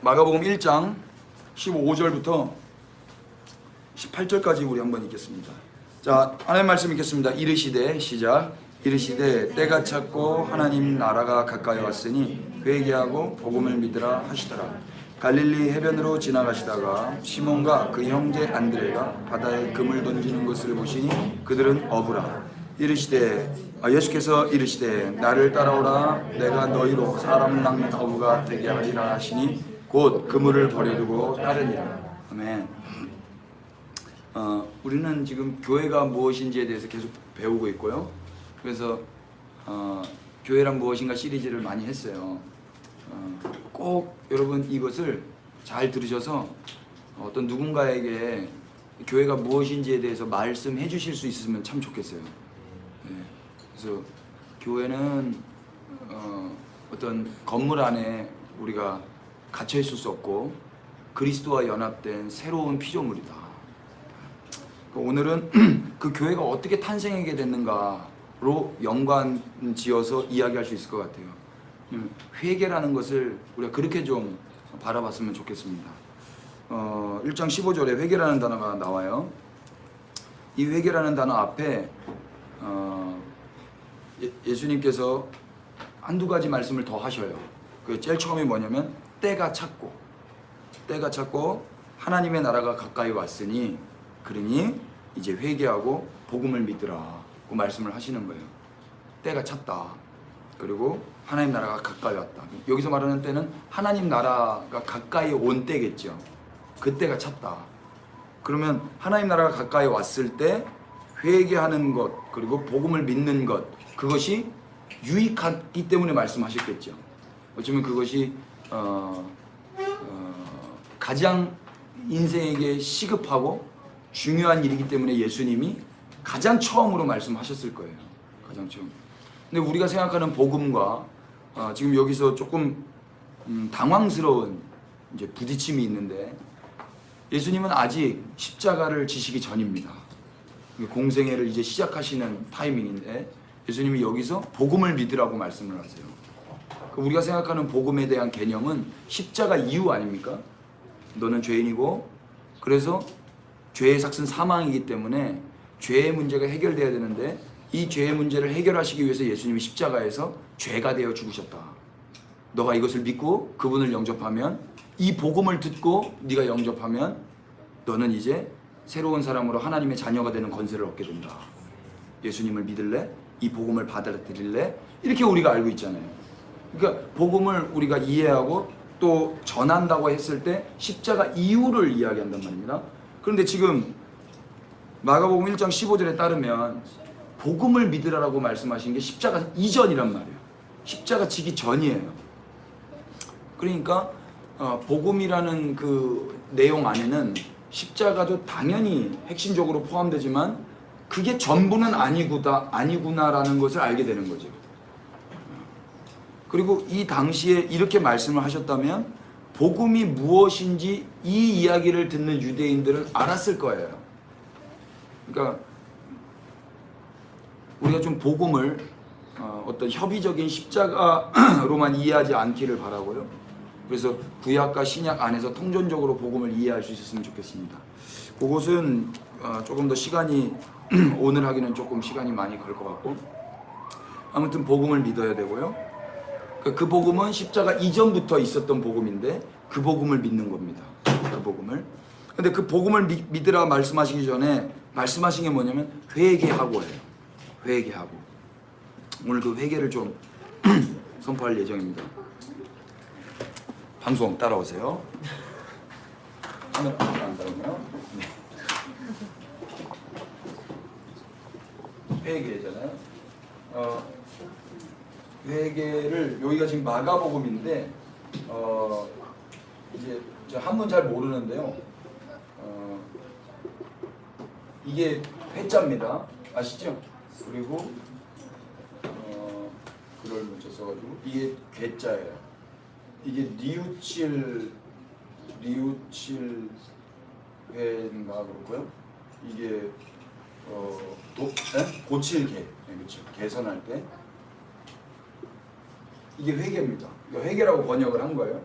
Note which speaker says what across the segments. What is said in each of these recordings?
Speaker 1: 마가복음 1장 15절부터 18절까지 우리 한번 읽겠습니다. 자, 하나님 말씀 읽겠습니다. 이르시되 시작. 이르시되 때가 찼고 하나님 나라가 가까이 왔으니 회개하고 복음을 믿으라 하시더라. 갈릴리 해변으로 지나가시다가 시몬과 그 형제 안드레가 바다에 금을 던지는 것을 보시니 그들은 어부라. 예수께서 이르시되 나를 따라오라. 내가 너희로 사람을 낚는 어부가 되게 하리라 하시니 곧 그물을 버려두고 따르니라. 아멘. 우리는 지금 교회가 무엇인지에 대해서 계속 배우고 있고요. 그래서 교회란 무엇인가 시리즈를 많이 했어요. 꼭 여러분 이것을 잘 들으셔서 어떤 누군가에게 교회가 무엇인지에 대해서 말씀해 주실 수 있으면 참 좋겠어요. 네. 그래서 교회는 어떤 건물 안에 우리가 갇혀 있을 수 없고 그리스도와 연합된 새로운 피조물이다. 오늘은 그 교회가 어떻게 탄생하게 됐는가로 연관 지어서 이야기할 수 있을 것 같아요. 회개라는 것을 우리가 그렇게 좀 바라봤으면 좋겠습니다. 1장 15절에 회개라는 단어가 나와요. 이 회개라는 단어 앞에 예수님께서 한두 가지 말씀을 더 하셔요. 그 제일 처음이 뭐냐면 때가 찼고 하나님의 나라가 가까이 왔으니 그러니 이제 회개하고 복음을 믿으라 그 말씀을 하시는 거예요. 때가 찼다. 그리고 하나님 나라가 가까이 왔다. 여기서 말하는 때는 하나님 나라가 가까이 온 때겠죠. 그때가 찼다. 그러면 하나님 나라가 가까이 왔을 때 회개하는 것 그리고 복음을 믿는 것 그것이 유익하기 때문에 말씀하셨겠죠. 어쩌면 그것이 가장 인생에게 시급하고 중요한 일이기 때문에 예수님이 가장 처음으로 말씀하셨을 거예요. 가장 처음. 근데 우리가 생각하는 복음과 지금 여기서 조금 당황스러운 이제 부딪힘이 있는데 예수님은 아직 십자가를 지시기 전입니다. 공생애를 이제 시작하시는 타이밍인데 예수님이 여기서 복음을 믿으라고 말씀을 하세요. 우리가 생각하는 복음에 대한 개념은 십자가 이유 아닙니까? 너는 죄인이고 그래서 죄의 삭은 사망이기 때문에 죄의 문제가 해결돼야 되는데 이 죄의 문제를 해결하시기 위해서 예수님이 십자가에서 죄가 되어 죽으셨다. 너가 이것을 믿고 그분을 영접하면 이 복음을 듣고 네가 영접하면 너는 이제 새로운 사람으로 하나님의 자녀가 되는 권세를 얻게 된다. 예수님을 믿을래? 이 복음을 받아들일래? 이렇게 우리가 알고 있잖아요. 그러니까 복음을 우리가 이해하고 또 전한다고 했을 때 십자가 이유를 이야기한단 말입니다. 그런데 지금 마가복음 1장 15절에 따르면 복음을 믿으라고 말씀하신 게 십자가 이전이란 말이에요. 십자가 지기 전이에요. 그러니까 복음이라는 그 내용 안에는 십자가도 당연히 핵심적으로 포함되지만 그게 전부는 아니구나라는 것을 알게 되는 거죠. 그리고 이 당시에 이렇게 말씀을 하셨다면 복음이 무엇인지 이 이야기를 듣는 유대인들은 알았을 거예요. 그러니까 우리가 좀 복음을 어떤 협의적인 십자가로만 이해하지 않기를 바라고요. 그래서 구약과 신약 안에서 통전적으로 복음을 이해할 수 있었으면 좋겠습니다. 그것은 조금 더 시간이 오늘 하기는 조금 시간이 많이 걸 것 같고 아무튼 복음을 믿어야 되고요. 그 복음은 십자가 이전부터 있었던 복음인데 그 복음을 믿는 겁니다. 그 복음을. 근데 그 복음을 믿으라 말씀하시기 전에 말씀하신 게 뭐냐면 회개하고 해요. 회개하고. 오늘 그 회개를 좀 선포할 예정입니다. 방송 따라오세요. 카메라 안 따라오네요. 회개잖아요. 회개를 여기가 지금 마가복음인데 이제 한문 잘 모르는데요. 이게 회자입니다. 아시죠? 그리고 그걸 문자 써가지고 이게 괴자예요. 이게 리우칠회인가 그렇고요. 이게 고칠개, 네, 그렇죠. 개선할 때 이게 회개입니다. 회개라고 번역을 한 거예요.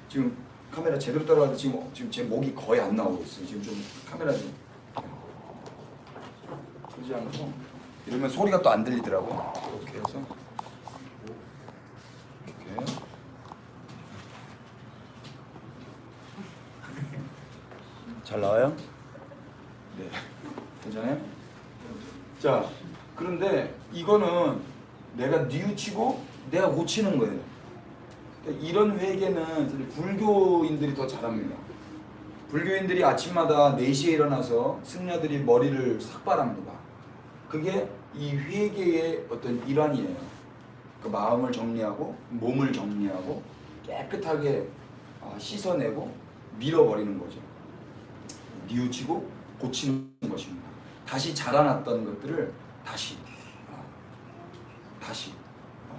Speaker 1: 지금 카메라 제대로 따라가도 지금 제 목이 거의 안 나오고 있어요. 지금 좀 카메라 좀 그러지 않고 이러면 소리가 또 안 들리더라고. 이렇게 해서 이렇게 잘 나와요? 네, 괜찮아요? 자, 그런데 이거는 내가 뉘우치고 내가 고치는 거예요. 그러니까 이런 회개는 불교인들이 더 잘합니다. 불교인들이 아침마다 4시에 일어나서 승려들이 머리를 삭발합니다. 그게 이 회개의 어떤 일환이에요. 그 마음을 정리하고 몸을 정리하고 깨끗하게 씻어내고 밀어버리는 거죠. 뉘우치고 고치는 것입니다. 다시 자라났던 것들을 다시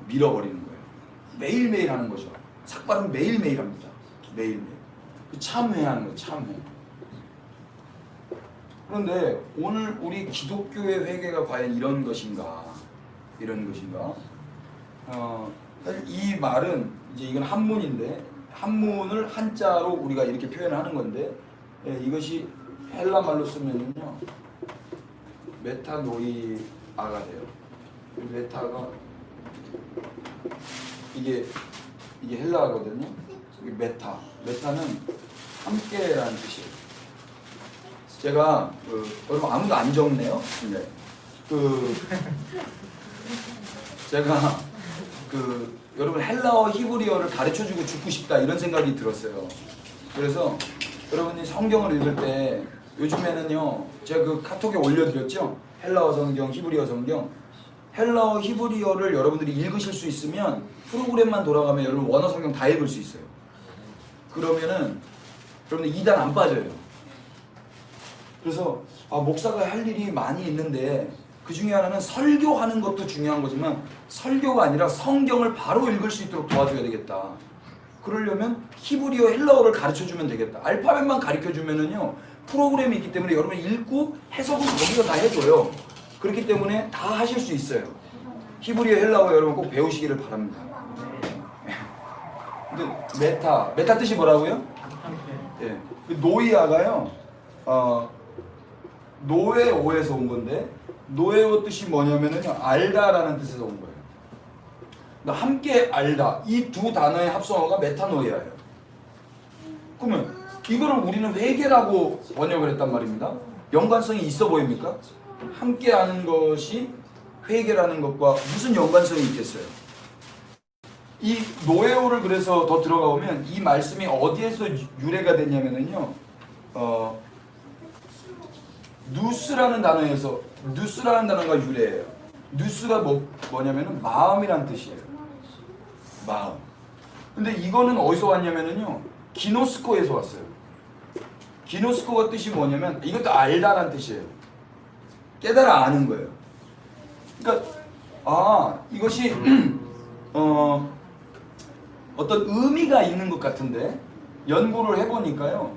Speaker 1: 밀어버리는 거예요. 매일매일 하는 거죠. 삭발은 매일매일 합니다. 매일매일. 참회하는 거예요. 참회. 그런데 오늘 우리 기독교의 회개가 과연 이런 것인가? 이런 것인가? 사실 이 말은 이제 이건 한문인데 한문을 한자로 우리가 이렇게 표현하는 건데 이것이 헬라 말로 쓰면요 메타노이아가 돼요. 메타가 이게 헬라어거든요. 메타는 함께라는 뜻이에요. 제가 여러분 아무도 안 적네요. 네. 제가 여러분 헬라어 히브리어를 가르쳐주고 죽고 싶다 이런 생각이 들었어요. 그래서 여러분이 성경을 읽을 때 요즘에는요 제가 그 카톡에 올려드렸죠. 헬라어 성경, 히브리어 성경. 헬라어 히브리어를 여러분들이 읽으실 수 있으면 프로그램만 돌아가면 여러분 원어 성경 다 읽을 수 있어요. 그러면은 여러분들 2단 안 빠져요. 그래서 목사가 할 일이 많이 있는데 그 중에 하나는 설교하는 것도 중요한 거지만 설교가 아니라 성경을 바로 읽을 수 있도록 도와줘야 되겠다. 그러려면 히브리어 헬라어를 가르쳐주면 되겠다. 알파벳만 가르쳐주면은요 프로그램이 있기 때문에 여러분이 읽고 해석은 거기서 다 해줘요. 그렇기 때문에 다 하실 수 있어요. 히브리어 헬라어 여러분 꼭 배우시기를 바랍니다. 근데 메타 뜻이 뭐라고요? 예, 노이아가요 노에오에서 온 건데 노에오 뜻이 뭐냐면은요 알다라는 뜻에서 온 거예요. 그러니까 함께 알다 이 두 단어의 합성어가 메타노이아예요. 그러면 이거를 우리는 회개라고 번역을 했단 말입니다. 연관성이 있어 보입니까? 함께 하는 것이 회개라는 것과 무슨 연관성이 있겠어요? 이 노에오를 그래서 더 들어가 보면 이 말씀이 어디에서 유래가 됐냐면은요 누스라는 단어에서 누스라는 단어가 유래예요. 누스가 뭐냐면은 마음이란 뜻이에요. 마음. 근데 이거는 어디서 왔냐면은요 기노스코에서 왔어요. 기노스코가 뜻이 뭐냐면 이것도 알다란 뜻이에요. 깨달아 아는 거예요. 그러니까 이것이 어떤 의미가 있는 것 같은데 연구를 해보니까요.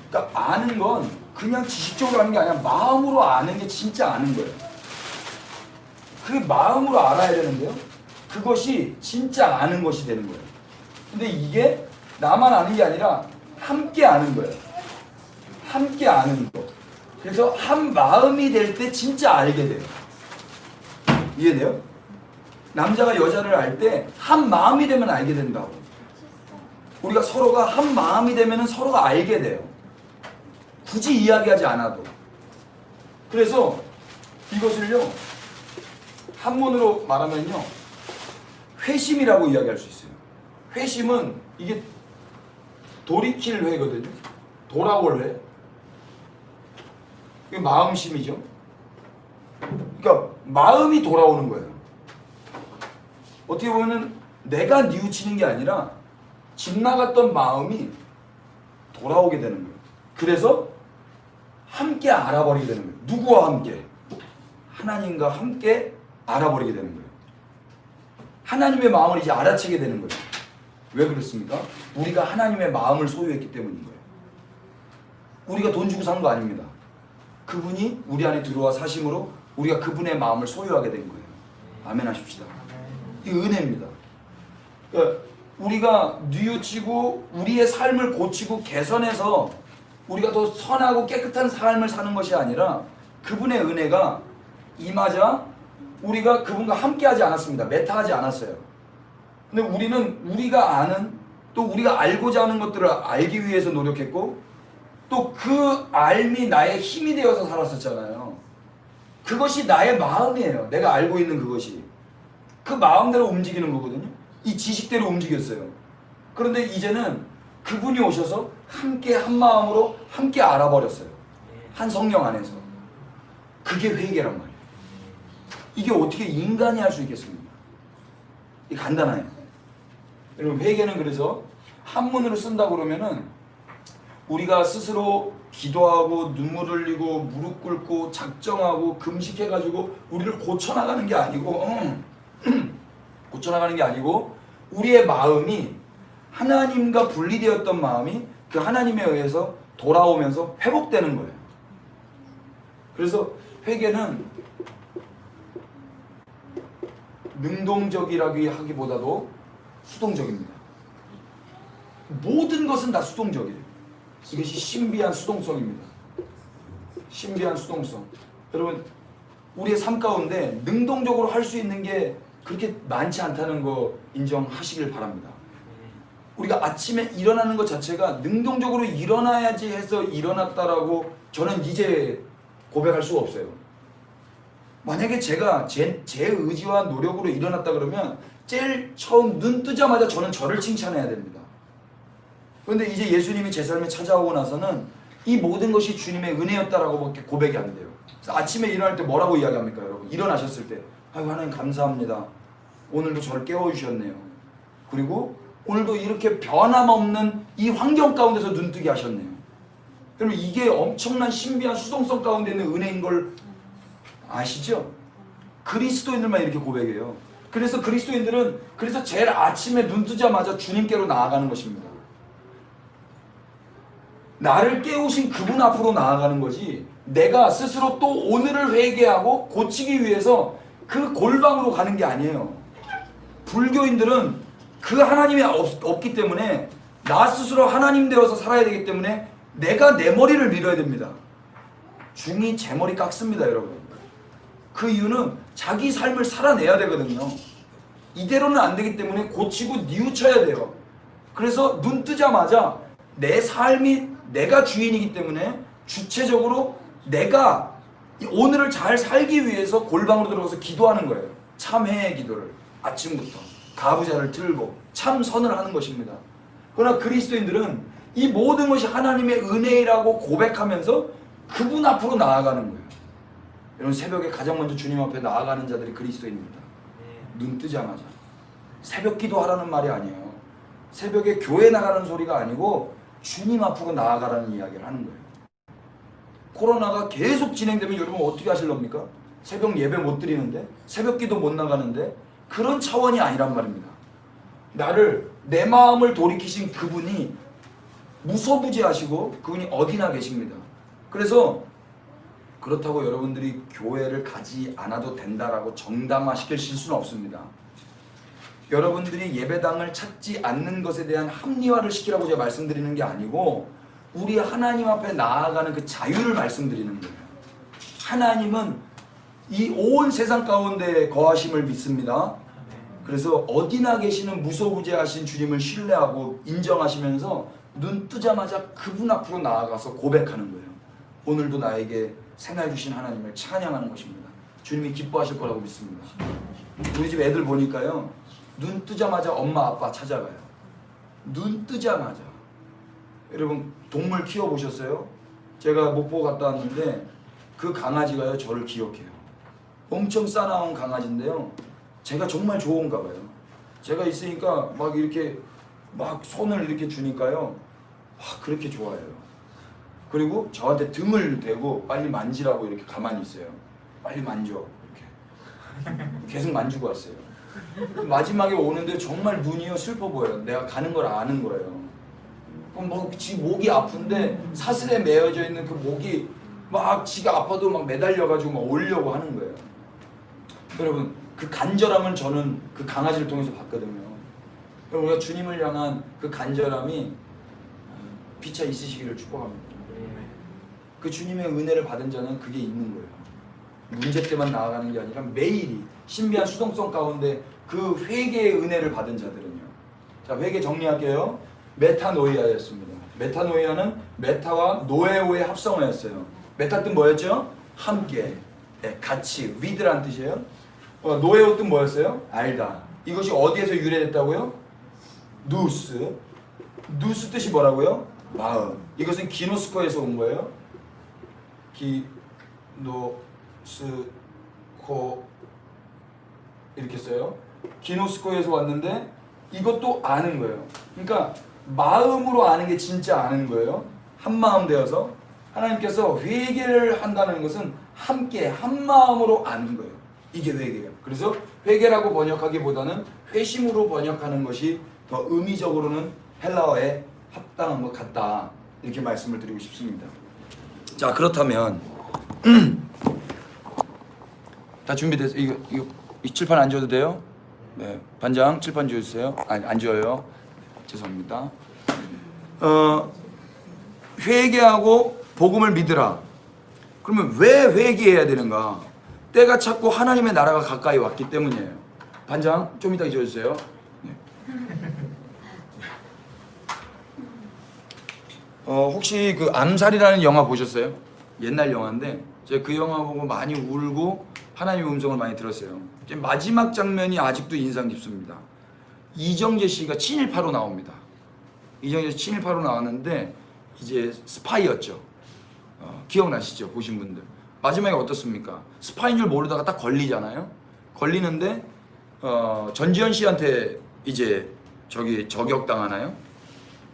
Speaker 1: 그러니까 아는 건 그냥 지식적으로 아는 게 아니라 마음으로 아는 게 진짜 아는 거예요. 그게 마음으로 알아야 되는데요. 그것이 진짜 아는 것이 되는 거예요. 근데 이게 나만 아는 게 아니라 함께 아는 거예요. 함께 아는 거. 그래서 한 마음이 될 때 진짜 알게 돼요. 이해돼요? 남자가 여자를 알 때 한 마음이 되면 알게 된다고. 우리가 서로가 한 마음이 되면 서로가 알게 돼요. 굳이 이야기하지 않아도. 그래서 이것을요 한문으로 말하면요 회심이라고 이야기할 수 있어요. 회심은 이게 돌이킬 회거든요. 돌아올 회. 이게 마음심이죠. 그러니까 마음이 돌아오는 거예요. 어떻게 보면은 내가 뉘우치는 게 아니라 집 나갔던 마음이 돌아오게 되는 거예요. 그래서 함께 알아버리게 되는 거예요. 누구와 함께? 하나님과 함께 알아버리게 되는 거예요. 하나님의 마음을 이제 알아채게 되는 거예요. 왜 그렇습니까? 우리가 하나님의 마음을 소유했기 때문인 거예요. 우리가 돈 주고 산 거 아닙니다. 그분이 우리 안에 들어와 사심으로 우리가 그분의 마음을 소유하게 된 거예요. 아멘 하십시다. 이 은혜입니다. 그러니까 우리가 뉘우치고 우리의 삶을 고치고 개선해서 우리가 더 선하고 깨끗한 삶을 사는 것이 아니라 그분의 은혜가 임하자 우리가 그분과 함께하지 않았습니다. 메타하지 않았어요. 근데 우리는 우리가 아는 또 우리가 알고자 하는 것들을 알기 위해서 노력했고 또 그 알미 나의 힘이 되어서 살았었잖아요. 그것이 나의 마음이에요. 내가 알고 있는 그것이. 그 마음대로 움직이는 거거든요. 이 지식대로 움직였어요. 그런데 이제는 그분이 오셔서 함께 한 마음으로 함께 알아버렸어요. 한 성령 안에서. 그게 회개란 말이에요. 이게 어떻게 인간이 할 수 있겠습니까? 이게 간단해요. 여러분 회개는 그래서 한문으로 쓴다고 그러면은 우리가 스스로 기도하고 눈물 흘리고 무릎 꿇고 작정하고 금식해가지고 우리를 고쳐나가는 게 아니고 고쳐나가는 게 아니고 우리의 마음이 하나님과 분리되었던 마음이 그 하나님에 의해서 돌아오면서 회복되는 거예요. 그래서 회개는 능동적이라기 하기보다도 수동적입니다. 모든 것은 다 수동적이에요. 이것이 신비한 수동성입니다. 신비한 수동성. 여러분 우리의 삶 가운데 능동적으로 할 수 있는 게 그렇게 많지 않다는 거 인정하시길 바랍니다. 우리가 아침에 일어나는 것 자체가 능동적으로 일어나야지 해서 일어났다라고 저는 이제 고백할 수가 없어요. 만약에 제가 제 의지와 노력으로 일어났다 그러면 제일 처음 눈 뜨자마자 저는 저를 칭찬해야 됩니다. 그런데 이제 예수님이 제 삶에 찾아오고 나서는 이 모든 것이 주님의 은혜였다라고밖에 고백이 안 돼요. 그래서 아침에 일어날 때 뭐라고 이야기합니까, 여러분? 일어나셨을 때 아유 하나님 감사합니다. 오늘도 저를 깨워주셨네요. 그리고 오늘도 이렇게 변함없는 이 환경 가운데서 눈뜨게 하셨네요. 여러분 이게 엄청난 신비한 수동성 가운데 있는 은혜인 걸 아시죠? 그리스도인들만 이렇게 고백해요. 그래서 그리스도인들은 그래서 제일 아침에 눈 뜨자마자 주님께로 나아가는 것입니다. 나를 깨우신 그분 앞으로 나아가는 거지 내가 스스로 또 오늘을 회개하고 고치기 위해서 그 골방으로 가는 게 아니에요. 불교인들은 그 하나님이 없기 때문에 나 스스로 하나님 되어서 살아야 되기 때문에 내가 내 머리를 밀어야 됩니다. 중이 제 머리 깎습니다, 여러분. 그 이유는 자기 삶을 살아내야 되거든요. 이대로는 안 되기 때문에 고치고 뉘우쳐야 돼요. 그래서 눈 뜨자마자 내 삶이 내가 주인이기 때문에 주체적으로 내가 오늘을 잘 살기 위해서 골방으로 들어가서 기도하는 거예요. 참회의 기도를 아침부터 가부좌를 틀고 참선을 하는 것입니다. 그러나 그리스도인들은 이 모든 것이 하나님의 은혜라고 고백하면서 그분 앞으로 나아가는 거예요. 여러분 새벽에 가장 먼저 주님 앞에 나아가는 자들이 그리스도인입니다. 눈 뜨자마자 새벽 기도하라는 말이 아니에요. 새벽에 교회 나가는 소리가 아니고 주님 앞으로 나아가라는 이야기를 하는 거예요. 코로나가 계속 진행되면 여러분 어떻게 하실 겁니까? 새벽 예배 못 드리는데 새벽 기도 못 나가는데 그런 차원이 아니란 말입니다. 내 마음을 돌이키신 그분이 무소부지하시고 그분이 어디나 계십니다. 그래서 그렇다고 여러분들이 교회를 가지 않아도 된다라고 정당화시킬 수는 없습니다. 여러분들이 예배당을 찾지 않는 것에 대한 합리화를 시키라고 제가 말씀드리는 게 아니고 우리 하나님 앞에 나아가는 그 자유를 말씀드리는 거예요. 하나님은 이 온 세상 가운데 거하심을 믿습니다. 그래서 어디나 계시는 무소부재하신 주님을 신뢰하고 인정하시면서 눈 뜨자마자 그분 앞으로 나아가서 고백하는 거예요. 오늘도 나에게 생활 주신 하나님을 찬양하는 것입니다. 주님이 기뻐하실 거라고 믿습니다. 우리 집 애들 보니까요. 눈 뜨자마자 엄마 아빠 찾아가요. 눈 뜨자마자. 여러분 동물 키워보셨어요? 제가 목포 갔다 왔는데 그 강아지가요 저를 기억해요. 엄청 싸나운 강아지인데요. 제가 정말 좋은가 봐요. 제가 있으니까 막 이렇게 막 손을 이렇게 주니까요. 와 그렇게 좋아해요. 그리고 저한테 등을 대고 빨리 만지라고 이렇게 가만히 있어요. 빨리 만져 이렇게 계속 만지고 왔어요. 마지막에 오는데 정말 눈이요 슬퍼 보여요. 내가 가는 걸 아는 거예요. 그럼 뭐 지 목이 아픈데 사슬에 매어져 있는 그 목이 막 지가 아파도 막 매달려가지고 막 오려고 하는 거예요. 여러분 그 간절함을 저는 그 강아지를 통해서 봤거든요. 우리가 주님을 향한 그 간절함이 피차 있으시기를 축복합니다. 그 주님의 은혜를 받은 자는 그게 있는 거예요. 문제 때만 나아가는 게 아니라 매일이 신비한 수동성 가운데 그 회개의 은혜를 받은 자들은요. 자, 회개 정리할게요. 메타노이아였습니다. 메타노이아는 메타와 노에오의 합성어였어요. 메타 뜻 뭐였죠? 함께, 네, 같이, with란 뜻이에요. 노에오 뜻 뭐였어요? 알다. 이것이 어디에서 유래됐다고요? 누스. 누스 뜻이 뭐라고요? 마음. 이것은 기노스코에서 온 거예요. 기노스코 이렇게 써요. 기노스코에서 왔는데 이것도 아는 거예요. 그러니까 마음으로 아는 게 진짜 아는 거예요. 한 마음 되어서 하나님께서 회개를 한다는 것은 함께 한 마음으로 아는 거예요. 이게 회개예요. 그래서 회개라고 번역하기보다는 회심으로 번역하는 것이 더 의미적으로는 헬라어에 합당한 것 같다. 이렇게 말씀을 드리고 싶습니다. 자, 그렇다면 다 준비됐어요? 이 칠판 안 줘도 돼요? 네, 반장 칠판 주세요. 아니, 안 줘요. 죄송합니다. 회개하고 복음을 믿으라. 그러면 왜 회개해야 되는가? 때가 찼고 하나님의 나라가 가까이 왔기 때문이에요. 반장 좀 이따 잊어주세요. 네. 혹시 그 암살이라는 영화 보셨어요? 옛날 영화인데 제가 그 영화 보고 많이 울고 하나님의 음성을 많이 들었어요. 마지막 장면이 아직도 인상 깊습니다. 이정재 씨가 친일파로 나옵니다. 이정재 씨 친일파로 나왔는데 이제 스파이였죠. 기억나시죠? 보신 분들. 마지막에 어떻습니까? 스파인 줄 모르다가 딱 걸리잖아요. 걸리는데 전지현 씨한테 이제 저격당하나요?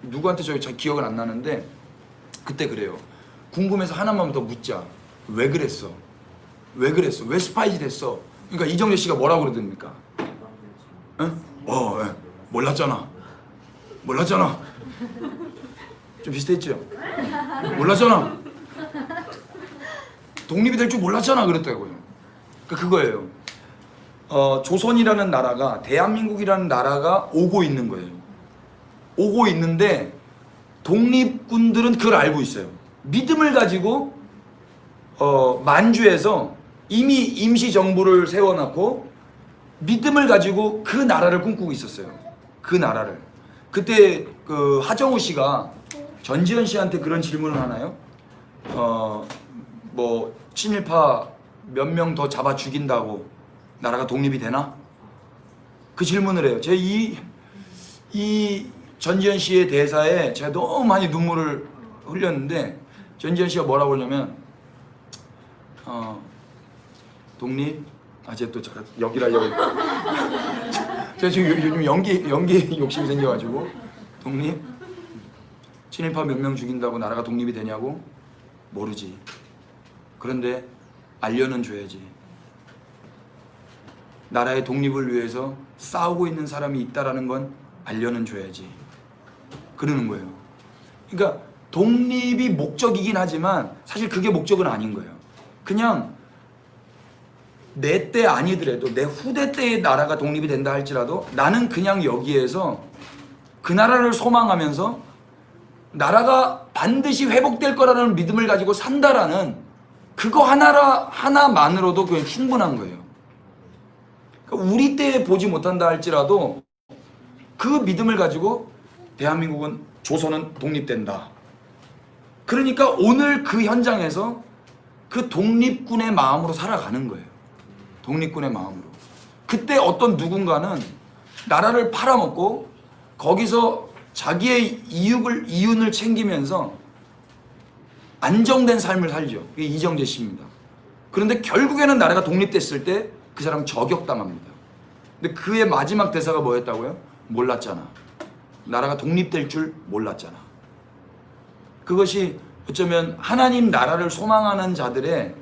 Speaker 1: 누구한테 잘 기억은 안 나는데 그때 그래요. 궁금해서 하나만 더 묻자. 왜 그랬어? 왜 그랬어? 왜 스파이 됐어? 그러니까 이정재 씨가 뭐라고 그러던니까? 응? 예. 몰랐잖아. 좀 비슷했죠? 몰랐잖아. 독립이 될 줄 몰랐잖아 그랬다고요. 그러니까 그거예요. 조선이라는 나라가, 대한민국이라는 나라가 오고 있는 거예요. 오고 있는데 독립군들은 그걸 알고 있어요. 믿음을 가지고 만주에서 이미 임시정부를 세워놓고 믿음을 가지고 그 나라를 꿈꾸고 있었어요. 그 나라를. 그때 그 하정우 씨가 전지현 씨한테 그런 질문을 하나요? 뭐 친일파 몇 명 더 잡아 죽인다고 나라가 독립이 되나? 그 질문을 해요. 제 이 전지현 씨의 대사에 제가 너무 많이 눈물을 흘렸는데 전지현 씨가 뭐라고 하냐면 독립? 제가 또 잠깐 연기를 하려고 제가 지금 요즘 연기 욕심이 생겨가지고 독립? 친일파 몇 명 죽인다고 나라가 독립이 되냐고? 모르지. 그런데 알려는 줘야지. 나라의 독립을 위해서 싸우고 있는 사람이 있다라는 건 알려는 줘야지. 그러는 거예요. 그러니까 독립이 목적이긴 하지만 사실 그게 목적은 아닌 거예요. 그냥 내 때 아니더라도 내 후대 때의 나라가 독립이 된다 할지라도 나는 그냥 여기에서 그 나라를 소망하면서 나라가 반드시 회복될 거라는 믿음을 가지고 산다라는 그거 하나만으로도 그냥 충분한 거예요. 그러니까 우리 때에 보지 못한다 할지라도 그 믿음을 가지고 대한민국은 조선은 독립된다. 그러니까 오늘 그 현장에서 그 독립군의 마음으로 살아가는 거예요. 독립군의 마음으로. 그때 어떤 누군가는 나라를 팔아먹고 거기서 자기의 이윤을 챙기면서 안정된 삶을 살죠. 그게 이정재 씨입니다. 그런데 결국에는 나라가 독립됐을 때 그 사람 저격당합니다. 근데 그의 마지막 대사가 뭐였다고요? 몰랐잖아. 나라가 독립될 줄 몰랐잖아. 그것이 어쩌면 하나님 나라를 소망하는 자들의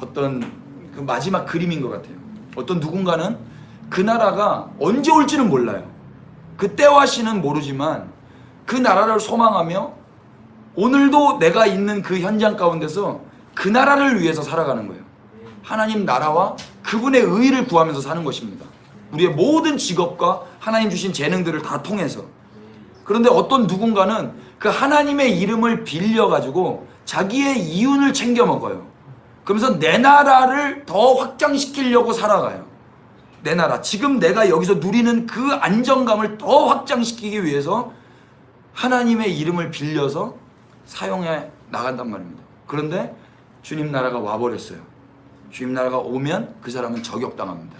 Speaker 1: 어떤 그 마지막 그림인 것 같아요. 어떤 누군가는 그 나라가 언제 올지는 몰라요. 그 때와 시는 모르지만 그 나라를 소망하며 오늘도 내가 있는 그 현장 가운데서 그 나라를 위해서 살아가는 거예요. 하나님 나라와 그분의 의를 구하면서 사는 것입니다. 우리의 모든 직업과 하나님 주신 재능들을 다 통해서. 그런데 어떤 누군가는 그 하나님의 이름을 빌려가지고 자기의 이윤을 챙겨 먹어요. 그러면서 내 나라를 더 확장시키려고 살아가요. 내 나라, 지금 내가 여기서 누리는 그 안정감을 더 확장시키기 위해서 하나님의 이름을 빌려서 사용해 나간단 말입니다. 그런데 주님 나라가 와버렸어요. 주님 나라가 오면 그 사람은 저격당합니다.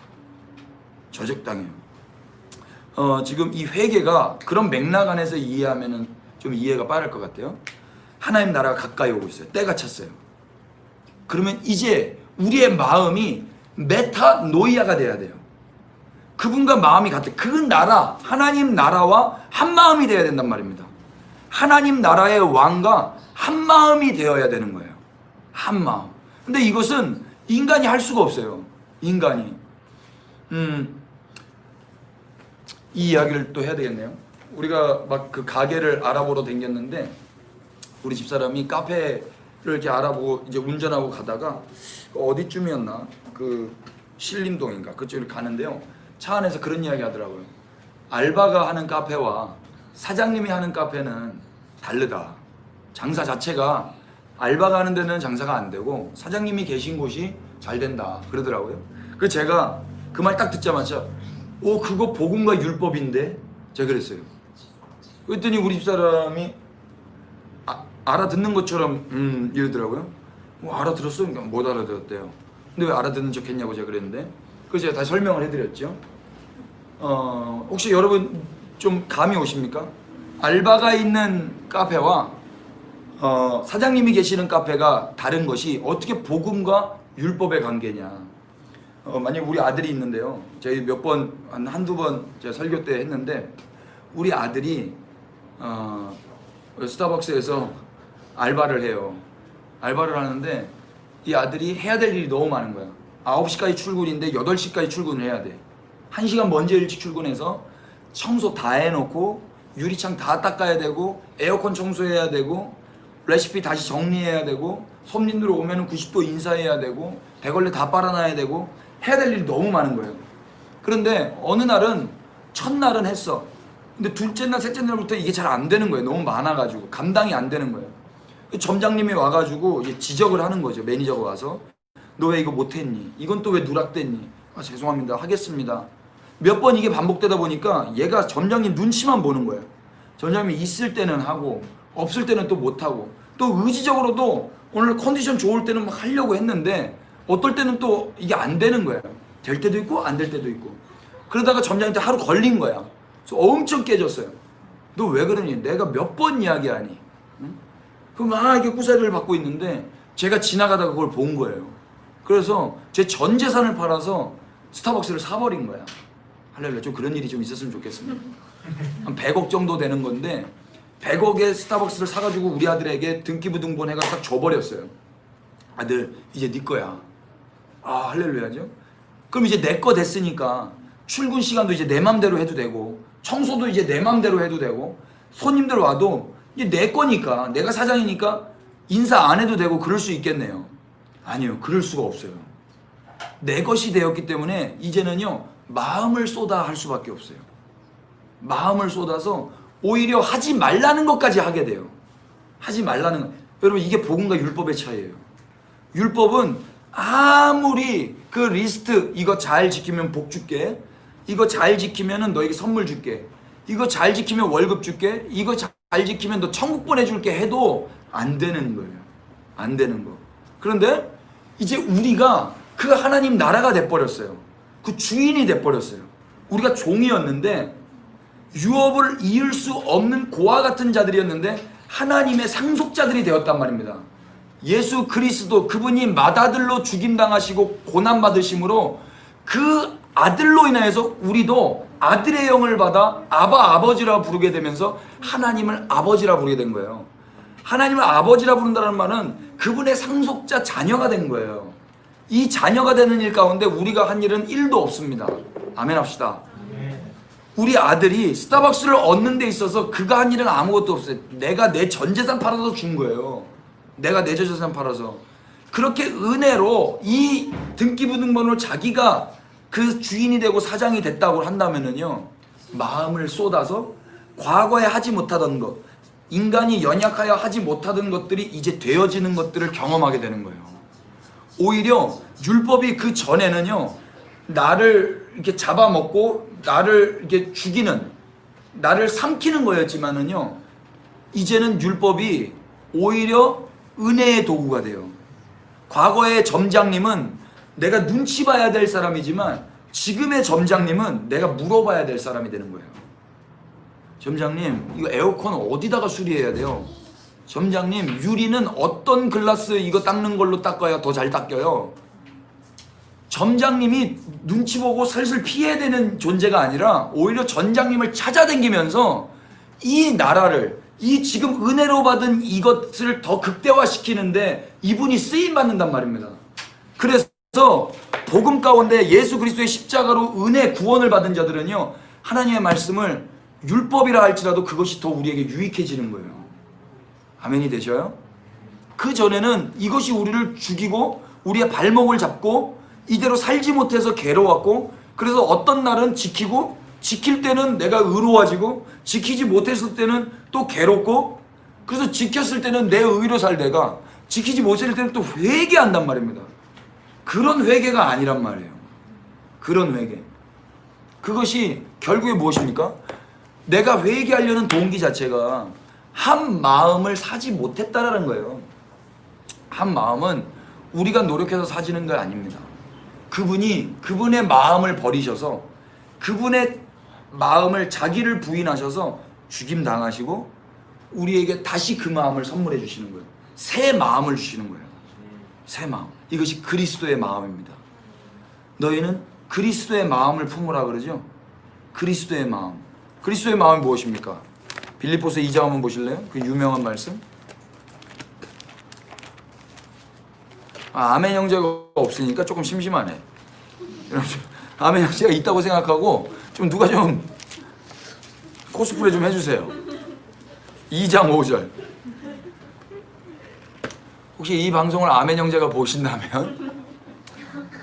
Speaker 1: 저격당해요. 지금 이 회개가 그런 맥락 안에서 이해하면은 좀 이해가 빠를 것 같아요. 하나님 나라가 가까이 오고 있어요. 때가 찼어요. 그러면 이제 우리의 마음이 메타노이아가 돼야 돼요. 그분과 마음이 같아. 그 나라, 하나님 나라와 한 마음이 되어야 된단 말입니다. 하나님 나라의 왕과 한 마음이 되어야 되는 거예요. 한 마음. 근데 이것은 인간이 할 수가 없어요. 인간이. 이 이야기를 또 해야 되겠네요. 우리가 막 그 가게를 알아보러 다녔는데 우리 집사람이 카페를 이렇게 알아보고 이제 운전하고 가다가 어디쯤이었나? 그 신림동인가? 그쪽을 가는데요. 차 안에서 그런 이야기 하더라고요. 알바가 하는 카페와 사장님이 하는 카페는 다르다. 장사 자체가 알바가 하는 데는 장사가 안 되고 사장님이 계신 곳이 잘 된다. 그러더라고요. 그래서 제가 그 말 딱 듣자마자 그거 복음과 율법인데? 제가 그랬어요. 그랬더니 우리 집사람이 알아듣는 것처럼 이러더라고요. 알아들었어? 그러니까 못 알아들었대요. 근데 왜 알아듣는 척 했냐고 제가 그랬는데 그래서 제가 다시 설명을 해드렸죠. 혹시 여러분 좀 감이 오십니까? 알바가 있는 카페와 사장님이 계시는 카페가 다른 것이 어떻게 복음과 율법의 관계냐. 만약 우리 아들이 있는데요. 저희 몇 번, 한두 번 제가 설교 때 했는데 우리 아들이 스타벅스에서 알바를 해요. 알바를 하는데 이 아들이 해야 될 일이 너무 많은 거야. 9시까지 출근인데 8시까지 출근을 해야 돼. 1시간 먼저 일찍 출근해서 청소 다 해놓고 유리창 다 닦아야 되고 에어컨 청소해야 되고 레시피 다시 정리해야 되고 손님들 오면 90도 인사해야 되고 대걸레 다 빨아놔야 되고 해야 될 일이 너무 많은 거예요. 그런데 어느 날은 첫날은 했어. 근데 둘째 날, 셋째 날부터 이게 잘 안 되는 거예요. 너무 많아가지고 감당이 안 되는 거예요. 점장님이 와가지고 이제 지적을 하는 거죠. 매니저가 와서 너 왜 이거 못했니? 이건 또 왜 누락됐니? 죄송합니다. 하겠습니다. 몇 번 이게 반복되다 보니까 얘가 점장님 눈치만 보는 거예요. 점장님이 있을 때는 하고 없을 때는 또 못하고 또 의지적으로도 오늘 컨디션 좋을 때는 막 하려고 했는데 어떨 때는 또 이게 안 되는 거예요. 될 때도 있고 안 될 때도 있고. 그러다가 점장한테 하루 걸린 거야. 그래서 엄청 깨졌어요. 너 왜 그러니? 내가 몇 번 이야기하니? 응? 그럼 막 이렇게 구사리를 받고 있는데 제가 지나가다가 그걸 본 거예요. 그래서 제 전 재산을 팔아서 스타벅스를 사버린 거야. 할렐루야. 좀 그런 일이 좀 있었으면 좋겠습니다. 한 100억 정도 되는 건데 100억에 스타벅스를 사가지고 우리 아들에게 등기부등본 해가 딱 줘버렸어요. 아들 이제 네 거야. 할렐루야죠. 그럼 이제 내 거 됐으니까 출근 시간도 이제 내 맘대로 해도 되고 청소도 이제 내 맘대로 해도 되고 손님들 와도 이제 내 거니까 내가 사장이니까 인사 안 해도 되고 그럴 수 있겠네요. 아니요. 그럴 수가 없어요. 내 것이 되었기 때문에 이제는요 마음을 쏟아 할 수밖에 없어요. 마음을 쏟아서 오히려 하지 말라는 것까지 하게 돼요. 하지 말라는 것. 여러분 이게 복음과 율법의 차이예요. 율법은 아무리 그 리스트 이거 잘 지키면 복 줄게, 이거 잘 지키면은 너에게 선물 줄게, 이거 잘 지키면 월급 줄게, 이거 잘 지키면 너 천국 보내줄게 해도 안 되는 거예요. 안 되는 거. 그런데 이제 우리가 그 하나님 나라가 돼버렸어요. 그 주인이 돼버렸어요. 우리가 종이었는데 유업을 이을 수 없는 고아 같은 자들이었는데 하나님의 상속자들이 되었단 말입니다. 예수 그리스도 그분이 맏아들로 죽임당하시고 고난받으심으로 그 아들로 인하여서 우리도 아들의 영을 받아 아버지라 부르게 되면서 하나님을 아버지라 부르게 된 거예요. 하나님을 아버지라 부른다는 말은 그분의 상속자 자녀가 된 거예요. 이 자녀가 되는 일 가운데 우리가 한 일은 1도 없습니다. 아멘 합시다. 우리 아들이 스타벅스를 얻는 데 있어서 그가 한 일은 아무것도 없어요. 내가 내 전 재산 팔아서 준 거예요. 내가 내 전 재산 팔아서. 그렇게 은혜로 이 등기부등본을 자기가 그 주인이 되고 사장이 됐다고 한다면은요, 마음을 쏟아서 과거에 하지 못하던 것, 인간이 연약하여 하지 못하던 것들이 이제 되어지는 것들을 경험하게 되는 거예요. 오히려 율법이 그 전에는요, 나를 이렇게 잡아먹고 나를 이렇게 죽이는, 나를 삼키는 거였지만은요, 이제는 율법이 오히려 은혜의 도구가 돼요. 과거의 점장님은 내가 눈치 봐야 될 사람이지만 지금의 점장님은 내가 물어봐야 될 사람이 되는 거예요. 점장님, 이거 에어컨 어디다가 수리해야 돼요? 점장님, 유리는 어떤 글라스 이거 닦는 걸로 닦아야 더 잘 닦여요? 점장님이 눈치 보고 슬슬 피해야 되는 존재가 아니라 오히려 점장님을 찾아다니면서 이 나라를, 이 지금 은혜로 받은 이것을 더 극대화시키는데 이분이 쓰임받는단 말입니다. 그래서 복음 가운데 예수 그리스도의 십자가로 은혜 구원을 받은 자들은요, 하나님의 말씀을 율법이라 할지라도 그것이 더 우리에게 유익해지는 거예요. 아멘이 되셔요? 그 전에는 이것이 우리를 죽이고 우리의 발목을 잡고 이대로 살지 못해서 괴로웠고, 그래서 어떤 날은 지키고, 지킬 때는 내가 의로워지고, 지키지 못했을 때는 또 괴롭고, 그래서 지켰을 때는 내 의로 살 내가, 지키지 못했을 때는 또 회개한단 말입니다. 그런 회개가 아니란 말이에요. 그런 회개. 그것이 결국에 무엇입니까? 내가 회개하려는 동기 자체가 한 마음을 사지 못했다라는 거예요. 한 마음은 우리가 노력해서 사지는 거 아닙니다. 그분이 그분의 마음을 버리셔서, 그분의 마음을, 자기를 부인하셔서 죽임 당하시고 우리에게 다시 그 마음을 선물해 주시는 거예요. 새 마음을 주시는 거예요. 새 마음. 이것이 그리스도의 마음입니다. 너희는 그리스도의 마음을 품으라 그러죠. 그리스도의 마음. 그리스도의 마음이 무엇입니까? 빌립보서 2장 한번 보실래요? 그 유명한 말씀. 아멘 형제가 없으니까 조금 심심하네. 아멘 형제가 있다고 생각하고 좀 누가 좀 코스프레 좀 해주세요. 2장 5절. 혹시 이 방송을 아멘 형제가 보신다면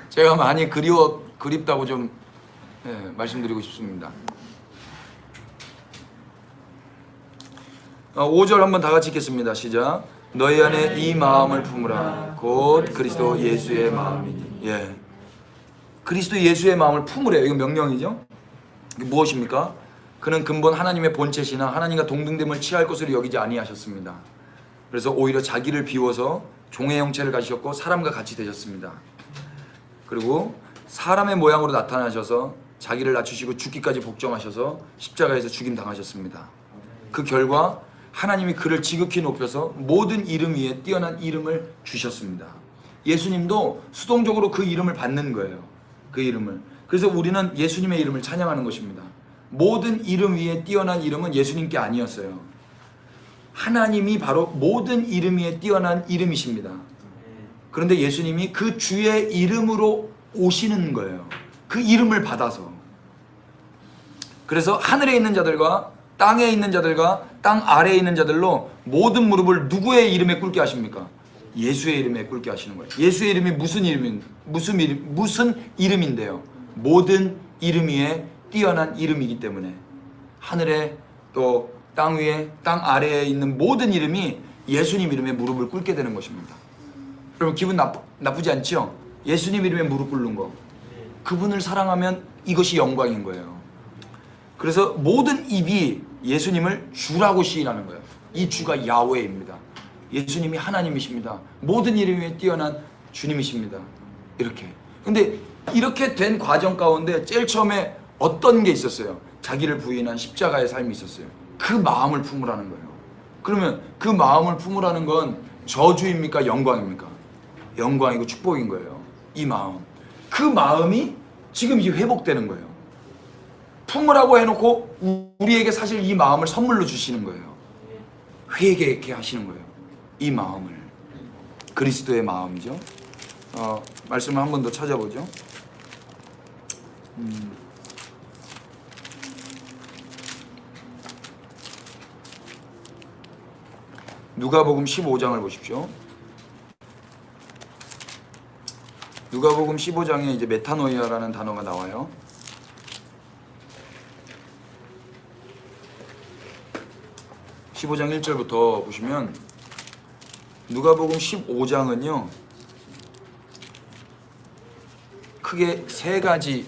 Speaker 1: 제가 많이 그립다고 좀 말씀드리고 싶습니다. 5절 한번 다 같이 읽겠습니다. 시작. 너희 안에 이 마음을 품으라. 곧 그리스도 예수의 마음이니. 예. 그리스도 예수의 마음을 품으래요. 이거 명령이죠. 이게 무엇입니까? 그는 근본 하나님의 본체시나 하나님과 동등됨을 취할 것으로 여기지 아니하셨습니다. 그래서 오히려 자기를 비워서 종의 형체를 가지셨고 사람과 같이 되셨습니다. 그리고 사람의 모양으로 나타나셔서 자기를 낮추시고 죽기까지 복종하셔서 십자가에서 죽임 당하셨습니다. 그 결과 하나님이 그를 지극히 높여서 모든 이름 위에 뛰어난 이름을 주셨습니다. 예수님도 수동적으로 그 이름을 받는 거예요. 그 이름을. 그래서 우리는 예수님의 이름을 찬양하는 것입니다. 모든 이름 위에 뛰어난 이름은 예수님께 아니었어요. 하나님이 바로 모든 이름 위에 뛰어난 이름이십니다. 그런데 예수님이 그 주의 이름으로 오시는 거예요. 그 이름을 받아서. 그래서 하늘에 있는 자들과 땅에 있는 자들과 땅 아래에 있는 자들로 모든 무릎을 누구의 이름에 꿇게 하십니까? 예수의 이름에 꿇게 하시는 거예요. 예수의 이름이 무슨 이름인데요? 모든 이름 위에 뛰어난 이름이기 때문에 하늘에 또 땅 위에 땅 아래에 있는 모든 이름이 예수님 이름에 무릎을 꿇게 되는 것입니다. 여러분 기분 나쁘지 않죠? 예수님 이름에 무릎 꿇는 거. 그분을 사랑하면 이것이 영광인 거예요. 그래서 모든 입이 예수님을 주라고 시인하는 거예요. 이 주가 야훼입니다. 예수님이 하나님이십니다. 모든 이름 위에 뛰어난 주님이십니다. 이렇게. 근데 이렇게 된 과정 가운데 제일 처음에 어떤 게 있었어요? 자기를 부인한 십자가의 삶이 있었어요. 그 마음을 품으라는 거예요. 그러면 그 마음을 품으라는 건 저주입니까? 영광입니까? 영광이고 축복인 거예요. 이 마음. 그 마음이 지금 이제 회복되는 거예요. 품으라고 해놓고 우리에게 사실 이 마음을 선물로 주시는 거예요. 회개케 하시는 거예요. 이 마음을. 그리스도의 마음이죠. 말씀을 한 번 더 찾아보죠. 누가복음 15장을 보십시오. 누가복음 15장에 이제 메타노이아라는 단어가 나와요. 15장 1절부터 보시면 누가복음 15장은요 크게 세 가지예요.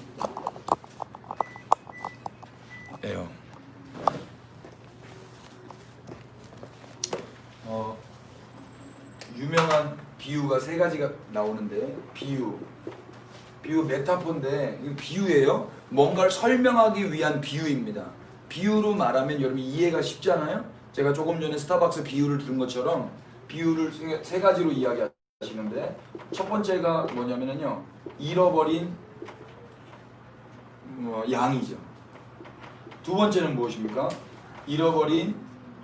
Speaker 1: 유명한 비유가 세 가지가 나오는데 비유 메타포인데 이거 비유예요. 뭔가를 설명하기 위한 비유입니다. 비유로 말하면 여러분 이해가 쉽잖아요. 제가 조금 전에 스타벅스 비유를 들은 것처럼 비유를 세 가지로 이야기하시는데 첫 번째가 뭐냐면요 잃어버린 양이죠. 두 번째는 무엇입니까? 잃어버린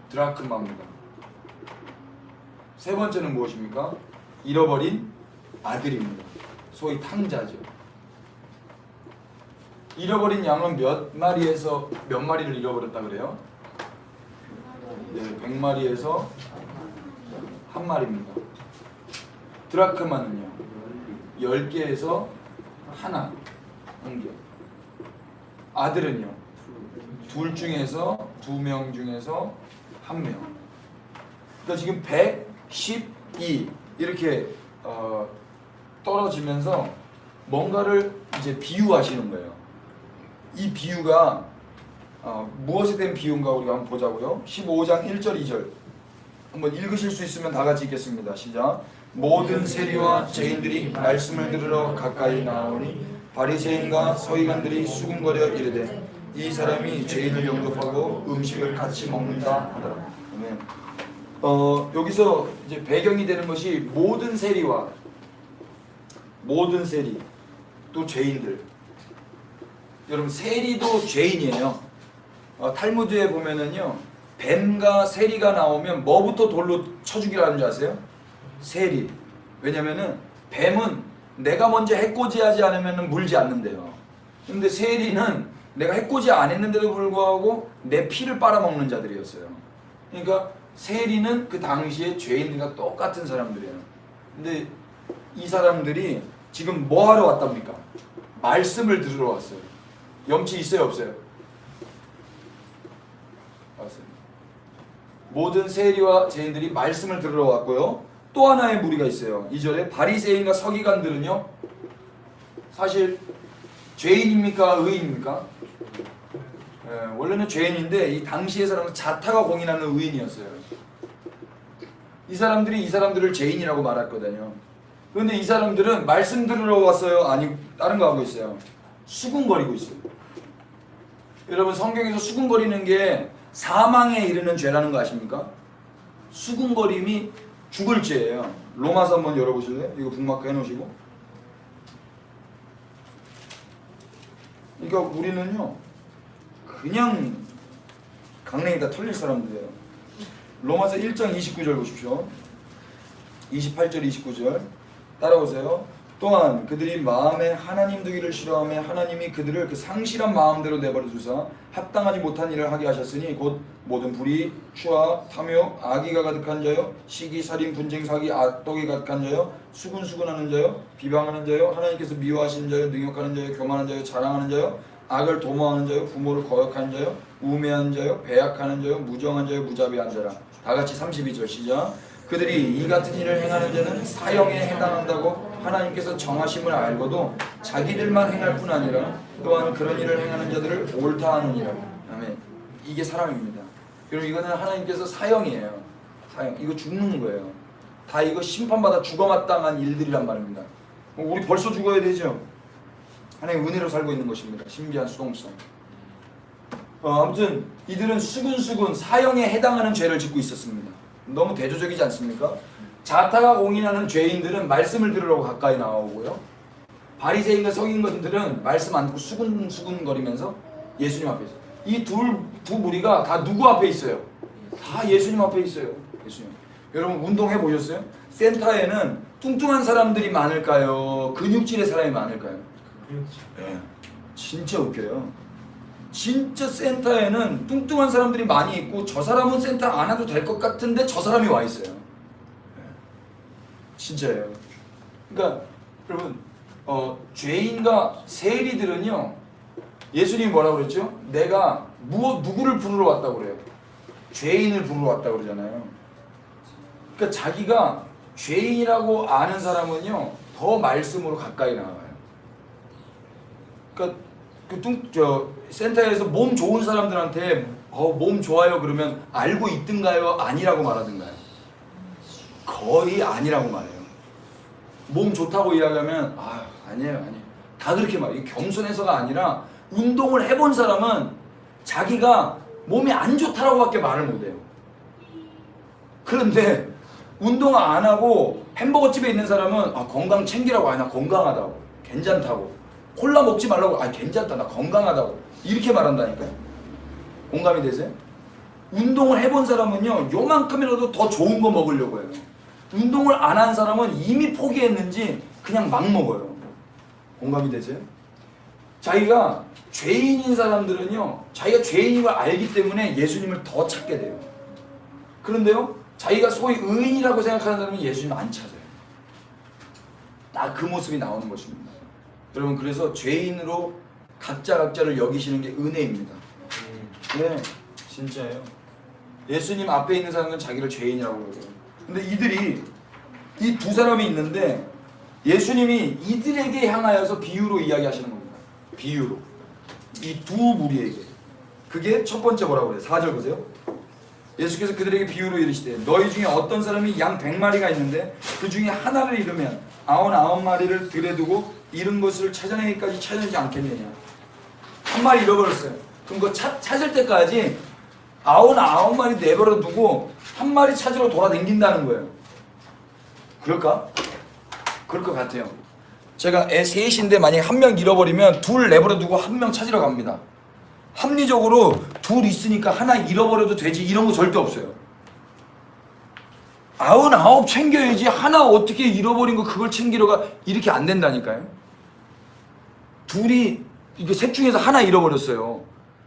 Speaker 1: 드라크마입니다. 세 번째는 무엇입니까? 잃어버린 아들입니다. 소위 탕자죠. 잃어버린 양은 몇 마리에서 몇 마리를 잃어버렸다 그래요? 네, 100마리에서 한 마리입니다. 드라크마는요 10개에서 하나, 한 개. 아들은요 둘 중에서 2명 중에서 1명. 그러니까 지금 112 이렇게 떨어지면서 뭔가를 이제 비유하시는 거예요. 이 비유가 무엇에 대한 비유인가 우리가 한번 보자고요. 15장 1절 2절 한번 읽으실 수 있으면 다 같이 읽겠습니다. 시작. 모든 세리와 죄인들이 말씀을 들으러 가까이 나오니 바리새인과 서기관들이 수군거려 이르되 이 사람이 죄인을 영접하고 음식을 같이 먹는다 하더라. 아멘. 여기서 이제 배경이 되는 것이 모든 세리 또 죄인들. 여러분 세리도 죄인이에요. 탈무드에 보면은요 뱀과 세리가 나오면 뭐부터 돌로 쳐 죽이려 하는 줄 아세요? 세리. 왜냐면은 뱀은 내가 먼저 해코지하지 않으면 물지 않는데요. 근데 세리는 내가 해코지 안 했는데도 불구하고 내 피를 빨아먹는 자들이었어요. 그러니까 세리는 그 당시에 죄인들과 똑같은 사람들이에요. 근데 이 사람들이 지금 뭐 하러 왔답니까? 말씀을 들으러 왔어요. 염치 있어요 없어요? 왔어요. 모든 세리와 죄인들이 말씀을 들으러 왔고요. 또 하나의 무리가 있어요. 2절에 바리새인과 서기관들은요 사실 죄인입니까? 의인입니까? 원래는 죄인인데 이 당시의 사람은 자타가 공인하는 의인이었어요. 이 사람들이 이 사람들을 죄인이라고 말했거든요. 그런데 이 사람들은 말씀 들으러 왔어요? 아니 다른 거 하고 있어요. 수군거리고 있어요. 여러분 성경에서 수군거리는 게 사망에 이르는 죄라는 거 아십니까? 수군거림이 죽을 죄예요. 로마서 한번 열어보실래요? 이거 북마크 해놓으시고. 그러니까 우리는요 그냥 강냉이 다 털릴 사람들이에요. 로마서 1장 29절 보십시오. 28절 29절 따라오세요. 또한 그들이 마음에 하나님 두기를 싫어하며 하나님이 그들을 그 상실한 마음대로 내버려 두사 합당하지 못한 일을 하게 하셨으니 곧 모든 불의, 추악, 탐욕, 악의가 가득한 자요, 시기, 살인, 분쟁, 사기, 악독이 가득한 자요, 수군수군하는 자요, 비방하는 자요, 하나님께서 미워하시는 자요, 능욕하는 자요, 교만한 자요, 자랑하는 자요, 악을 도모하는 자요, 부모를 거역하는 자요, 우매한 자요, 배약하는 자요, 무정한 자요, 무자비한 자라. 다 같이 32절 시작. 그들이 이 같은 일을 행하는 자는 사형에 해당한다고 하나님께서 정하심을 알고도 자기들만 행할 뿐 아니라 또한 그런 일을 행하는 자들을 옳다 하느니라. 아멘. 이게 사람입니다. 그럼 이거는 하나님께서 사형이에요. 사형. 이거 죽는 거예요. 다 이거 심판받아 죽어마땅한 일들이란 말입니다. 우리 벌써 죽어야 되죠. 하나님 은혜로 살고 있는 것입니다. 신비한 수동성. 아무튼 이들은 수군수군 사형에 해당하는 죄를 짓고 있었습니다. 너무 대조적이지 않습니까? 자타가 공인하는 죄인들은 말씀을 들으려고 가까이 나오고요. 바리새인과 서기관들은 말씀 안 듣고 수군거리면서 예수님 앞에 있어요. 이 두 무리가 다 누구 앞에 있어요? 다 예수님 앞에 있어요. 예수님. 여러분 운동해 보셨어요? 센터에는 뚱뚱한 사람들이 많을까요? 근육질의 사람이 많을까요? 네. 진짜 웃겨요. 진짜 센터에는 뚱뚱한 사람들이 많이 있고 저 사람은 센터 안 와도 될 것 같은데 저 사람이 와 있어요. 진짜예요. 그러니까 여러분 죄인과 세리들은요 예수님이 뭐라고 그랬죠? 내가 누구를 부르러 왔다고 그래요? 죄인을 부르러 왔다 그러잖아요. 그러니까 자기가 죄인이라고 아는 사람은요 더 말씀으로 가까이 나가요. 그러니까 센터에서 몸 좋은 사람들한테 몸 좋아요 그러면 알고 있든가요 아니라고 말하든가요? 거의 아니라고 말해요. 몸 좋다고 이야기하면 아니에요. 다 그렇게 말해요. 겸손해서가 아니라 운동을 해본 사람은 자기가 몸이 안 좋다라고밖에 말을 못해요. 그런데 운동 안 하고 햄버거 집에 있는 사람은 건강 챙기라고 나 건강하다고 괜찮다고 콜라 먹지 말라고 괜찮다 나 건강하다고 이렇게 말한다니까요. 공감이 되세요? 운동을 해본 사람은요 요만큼이라도 더 좋은 거 먹으려고 해요. 운동을 안 한 사람은 이미 포기했는지 그냥 막 먹어요. 공감이 되세요? 자기가 죄인인 사람들은요 자기가 죄인인 걸 알기 때문에 예수님을 더 찾게 돼요. 그런데요 자기가 소위 의인이라고 생각하는 사람은 예수님을 안 찾아요. 딱 그 모습이 나오는 것입니다. 여러분 그래서 죄인으로 각자를 여기시는 게 은혜입니다. 네 진짜예요. 예수님 앞에 있는 사람은 자기를 죄인이라고 그러고요. 근데 이들이 이 두 사람이 있는데 예수님이 이들에게 향하여서 비유로 이야기하시는 겁니다. 비유로 이 두 무리에게. 그게 첫 번째 뭐라고 그래요? 4절 보세요. 예수께서 그들에게 비유로 이르시되 너희 중에 어떤 사람이 양 100마리가 있는데 그 중에 하나를 잃으면 99마리를 들에 두고 잃은 것을 찾아내기까지 찾아내지 않겠느냐. 한 마리 잃어버렸어요. 그럼 그거 찾을 때까지 99마리 내버려 두고 한 마리 찾으러 돌아다닌다는 거예요. 그럴까? 그럴 것 같아요. 제가 애 셋인데 만약에 한 명 잃어버리면 둘 내버려 두고 한 명 찾으러 갑니다. 합리적으로 둘 있으니까 하나 잃어버려도 되지 이런 거 절대 없어요. 99 챙겨야지 하나 어떻게 잃어버린 거 그걸 챙기러 가 이렇게 안 된다니까요. 둘이 이게 셋 중에서 하나 잃어버렸어요.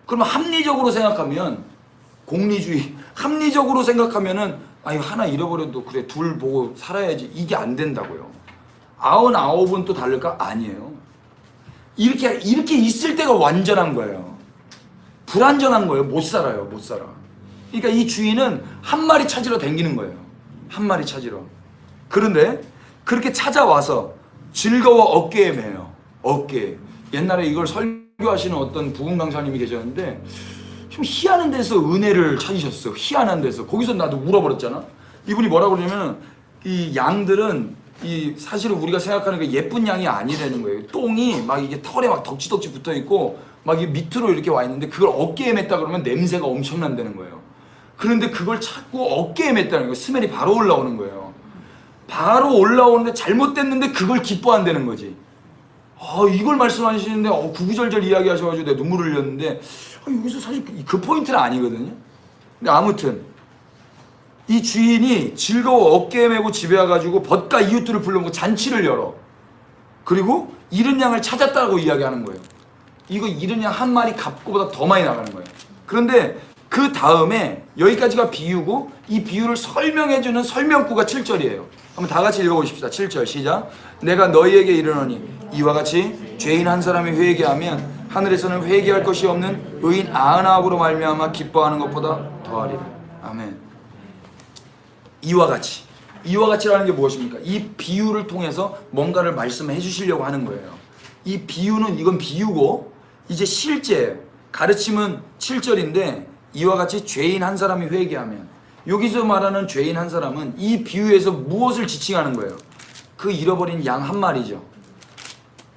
Speaker 1: 그러면 합리적으로 생각하면 공리주의 합리적으로 생각하면은 하나 잃어버려도 그래 둘 보고 살아야지 이게 안 된다고요. 99은 또 다를까? 아니에요. 이렇게 있을 때가 완전한 거예요. 불완전한 거예요. 못 살아요. 못 살아. 그러니까 이 주인은 한 마리 찾으러 다니는 거예요. 한 마리 찾으러. 그런데 그렇게 찾아와서 즐거워 어깨에 매요. 어깨에. 옛날에 이걸 설교하시는 어떤 부흥 강사님이 계셨는데 좀 희한한 데서 은혜를 찾으셨어. 희한한 데서. 거기서 나도 울어버렸잖아. 이분이 뭐라고 그러냐면 이 양들은 사실은 우리가 생각하는 게 예쁜 양이 아니라는 거예요. 똥이 막 이게 털에 막 덕지덕지 붙어 있고 막 이 밑으로 이렇게 와 있는데 그걸 어깨에 맸다 그러면 냄새가 엄청난다는 거예요. 그런데 그걸 찾고 어깨에 맸다는 거예요. 스멜이 바로 올라오는 거예요. 바로 올라오는데 잘못됐는데 그걸 기뻐한다는 거지. 이걸 말씀하시는데 구구절절 이야기하셔가지고 내가 눈물을 흘렸는데 여기서 사실 그 포인트는 아니거든요. 근데 아무튼 이 주인이 즐거워 어깨에 메고 집에 와가지고 벗가 이웃들을 불러놓고 잔치를 열어. 그리고 잃은 양을 찾았다고 이야기하는 거예요. 이거 잃은 양 한 마리 값보다 더 많이 나가는 거예요. 그런데 그 다음에 여기까지가 비유고 이 비유를 설명해주는 설명구가 7절이에요. 한번 다 같이 읽어보십시다. 7절 시작. 내가 너희에게 이르노니 이와 같이 죄인 한 사람이 회개하면 하늘에서는 회개할 것이 없는 의인 99으로 말미암아 기뻐하는 것보다 더하리라. 아멘. 이와 같이라는 게 무엇입니까? 이 비유를 통해서 뭔가를 말씀해 주시려고 하는 거예요. 이 비유는 이건 비유고 이제 실제 가르침은 7절인데 이와 같이 죄인 한 사람이 회개하면 여기서 말하는 죄인 한 사람은 이 비유에서 무엇을 지칭하는 거예요? 그 잃어버린 양 한 마리죠.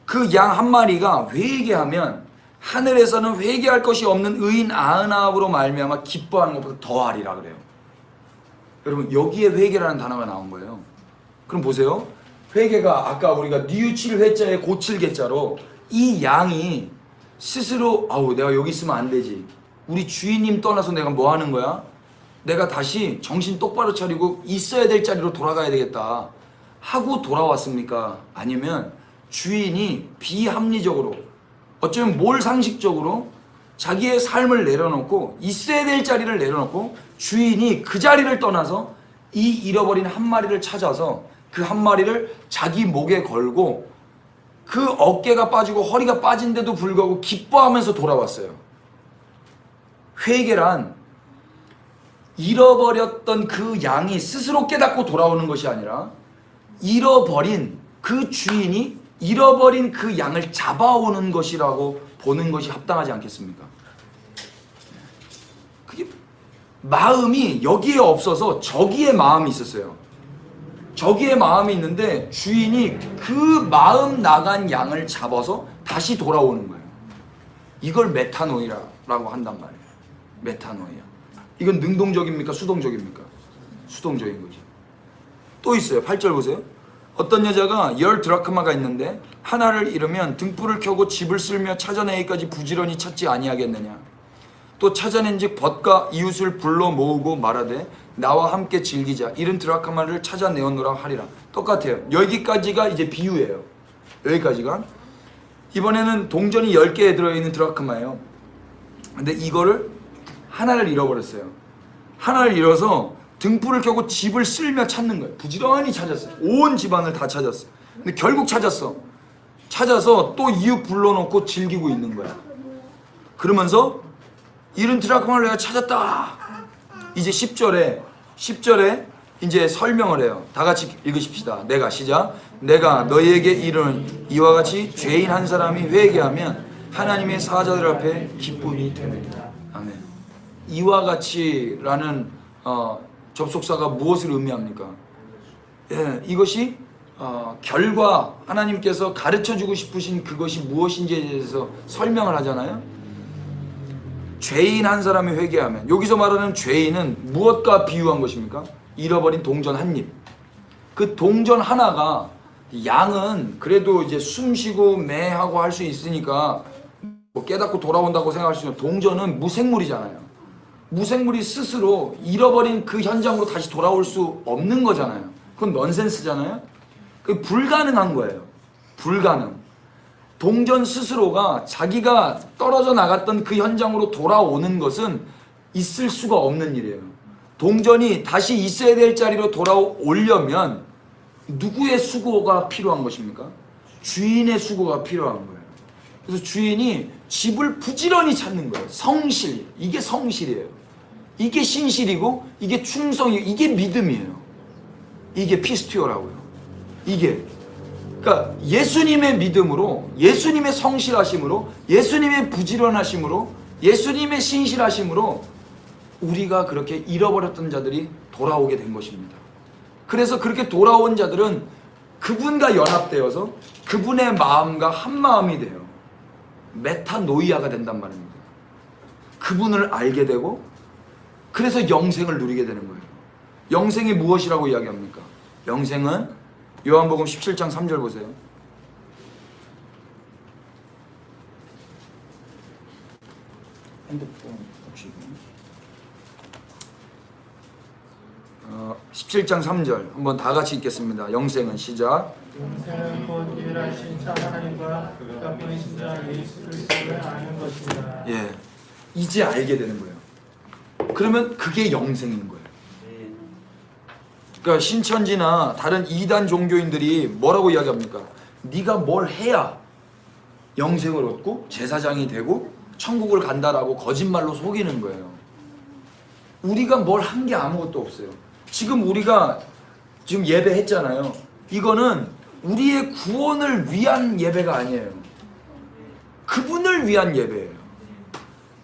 Speaker 1: 그 양 한 마리가 회개하면 하늘에서는 회개할 것이 없는 의인 99으로 말미암아 기뻐하는 것보다 더하리라 그래요. 여러분 여기에 회개라는 단어가 나온 거예요. 그럼 보세요. 회개가 아까 우리가 뉘우칠 회자에 고칠 개자로 이 양이 스스로 내가 여기 있으면 안 되지. 우리 주인님 떠나서 내가 뭐 하는 거야? 내가 다시 정신 똑바로 차리고 있어야 될 자리로 돌아가야 되겠다 하고 돌아왔습니까? 아니면 주인이 비합리적으로 어쩌면 몰상식적으로 자기의 삶을 내려놓고 있어야 될 자리를 내려놓고 주인이 그 자리를 떠나서 이 잃어버린 한 마리를 찾아서 그 한 마리를 자기 목에 걸고 그 어깨가 빠지고 허리가 빠진데도 불구하고 기뻐하면서 돌아왔어요. 회개란 잃어버렸던 그 양이 스스로 깨닫고 돌아오는 것이 아니라 잃어버린 그 주인이 잃어버린 그 양을 잡아오는 것이라고 보는 것이 합당하지 않겠습니까? 그게 마음이 여기에 없어서 저기에 마음이 있었어요. 저기에 마음이 있는데 주인이 그 마음 나간 양을 잡아서 다시 돌아오는 거예요. 이걸 메타노이라고 한단 말이에요. 메타노이야. 이건 능동적입니까? 수동적입니까? 수동적인 거죠. 또 있어요. 8절 보세요. 어떤 여자가 10드라크마가 있는데 하나를 잃으면 등불을 켜고 집을 쓸며 찾아내기까지 부지런히 찾지 아니하겠느냐. 또 찾아낸즉 벗과 이웃을 불러 모으고 말하되 나와 함께 즐기자. 잃은 드라크마를 찾아내었노라 하리라. 똑같아요. 여기까지가 이제 비유예요. 여기까지가. 이번에는 동전이 10개에 들어있는 드라크마예요. 근데 이거를 하나를 잃어버렸어요. 하나를 잃어서 등불을 켜고 집을 쓸며 찾는 거예요. 부지런히 찾았어요. 온 집안을 다 찾았어요. 근데 결국 찾았어. 찾아서 또 이웃 불러놓고 즐기고 있는 거야. 그러면서 잃은 드라크마를 내가 찾았다. 이제 10절에 이제 설명을 해요. 다 같이 읽으십시다. 내가 시작. 내가 너희에게 이르는 이와 같이 죄인 한 사람이 회개하면 하나님의 사자들 앞에 기쁨이 됩니다. 아멘. 이와 같이라는 접속사가 무엇을 의미합니까? 예, 이것이 결과 하나님께서 가르쳐주고 싶으신 그것이 무엇인지에 대해서 설명을 하잖아요. 죄인 한 사람이 회개하면, 여기서 말하는 죄인은 무엇과 비유한 것입니까? 잃어버린 동전 한 입. 그 동전 하나가, 양은 그래도 이제 숨쉬고 매하고 할 수 있으니까 뭐 깨닫고 돌아온다고 생각할 수 있는, 동전은 무생물이잖아요. 무생물이 스스로 잃어버린 그 현장으로 다시 돌아올 수 없는 거잖아요. 그건 넌센스잖아요. 그게 불가능한 거예요. 불가능. 동전 스스로가 자기가 떨어져 나갔던 그 현장으로 돌아오는 것은 있을 수가 없는 일이에요. 동전이 다시 있어야 될 자리로 돌아오려면 누구의 수고가 필요한 것입니까? 주인의 수고가 필요한 거예요. 그래서 주인이 집을 부지런히 찾는 거예요. 성실. 이게 성실이에요. 이게 신실이고, 이게 충성이고, 이게 믿음이에요. 이게 피스티오라고요. 이게. 그러니까 예수님의 믿음으로, 예수님의 성실하심으로, 예수님의 부지런하심으로, 예수님의 신실하심으로 우리가 그렇게 잃어버렸던 자들이 돌아오게 된 것입니다. 그래서 그렇게 돌아온 자들은 그분과 연합되어서 그분의 마음과 한 마음이 돼요. 메타노이아가 된단 말입니다. 그분을 알게 되고, 그래서 영생을 누리게 되는 거예요. 영생이 무엇이라고 이야기합니까? 영생은 요한복음 17장 3절 보세요. 핸드폰 혹시 17장 3절 한번 다 같이 읽겠습니다. 영생은 시작.
Speaker 2: 영생은 곧 유일하신 참 하나님과 그가 보내신 자 예수 그리스도를 아는 것이다.
Speaker 1: 예, 이제 알게 되는 거예요. 그러면 그게 영생인 거예요. 그러니까 신천지나 다른 이단 종교인들이 뭐라고 이야기합니까? 네가 뭘 해야 영생을 얻고 제사장이 되고 천국을 간다라고 거짓말로 속이는 거예요. 우리가 뭘 한 게 아무것도 없어요. 지금 우리가 지금 예배했잖아요. 이거는 우리의 구원을 위한 예배가 아니에요. 그분을 위한 예배예요.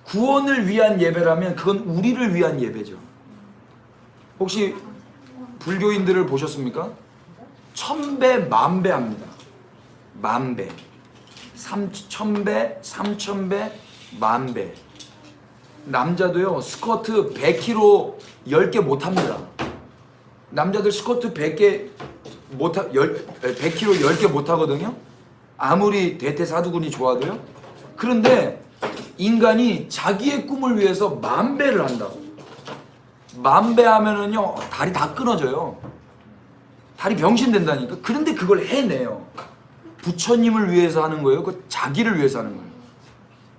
Speaker 1: 구원을 위한 예배라면 그건 우리를 위한 예배죠. 혹시 불교인들을 보셨습니까? 천배 만배 합니다. 만배, 천배, 삼천배, 만배. 남자도요 스쿼트 100kg 10개 못합니다. 남자들 스쿼트 100개 100kg 10개 못하거든요. 아무리 대퇴사두근이 좋아도요. 그런데 인간이 자기의 꿈을 위해서 만배를 한다고. 만배 하면은요 다리 다 끊어져요. 다리 병신 된다니까. 그런데 그걸 해내요. 부처님을 위해서 하는 거예요. 그 자기를 위해서 하는 거예요.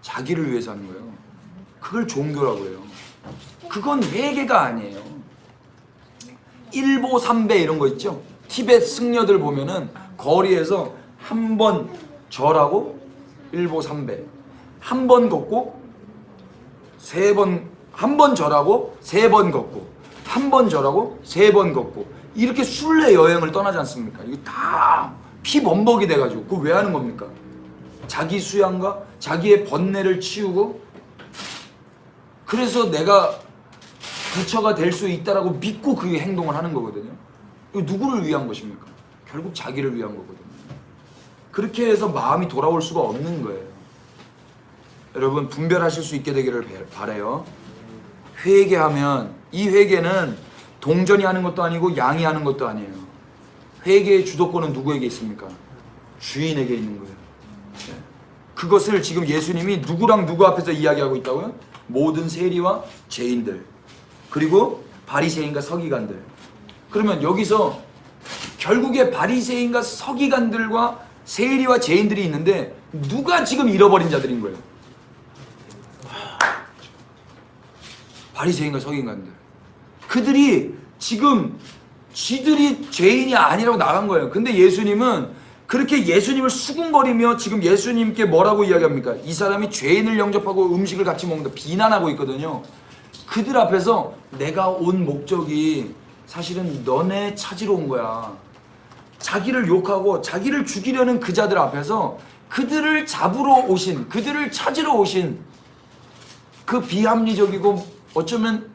Speaker 1: 자기를 위해서 하는 거예요. 그걸 종교라고 해요. 그건 회개가 아니에요. 일보삼배 이런 거 있죠. 티벳 승려들 보면은 거리에서 한 번 절하고 일보삼배, 한 번 걷고 세 번 한 번 절하고 3번 걷고, 한 번 절하고 3번 걷고, 이렇게 순례 여행을 떠나지 않습니까? 이거 다 피범벅이 돼가지고 그거 왜 하는 겁니까? 자기 수양과 자기의 번뇌를 치우고, 그래서 내가 부처가 될 수 있다라고 믿고 그 행동을 하는 거거든요. 이거 누구를 위한 것입니까? 결국 자기를 위한 거거든요. 그렇게 해서 마음이 돌아올 수가 없는 거예요. 여러분 분별하실 수 있게 되기를 바라요. 회개하면, 이 회개는 동전이 하는 것도 아니고 양이 하는 것도 아니에요. 회개의 주도권은 누구에게 있습니까? 주인에게 있는 거예요. 그것을 지금 예수님이 누구랑 누구 앞에서 이야기하고 있다고요? 모든 세리와 죄인들, 그리고 바리새인과 서기관들. 그러면 여기서 결국에 바리새인과 서기관들과 세리와 죄인들이 있는데 누가 지금 잃어버린 자들인 거예요? 바리새인과 서기관들. 그들이 지금 쥐들이 죄인이 아니라고 나간 거예요. 근데 예수님은 그렇게 예수님을 수군거리며 지금 예수님께 뭐라고 이야기합니까? 이 사람이 죄인을 영접하고 음식을 같이 먹는다 비난하고 있거든요. 그들 앞에서 내가 온 목적이 사실은 너네 찾으러 온 거야. 자기를 욕하고 자기를 죽이려는 그 자들 앞에서 그들을 잡으러 오신, 그들을 찾으러 오신 그 비합리적이고 어쩌면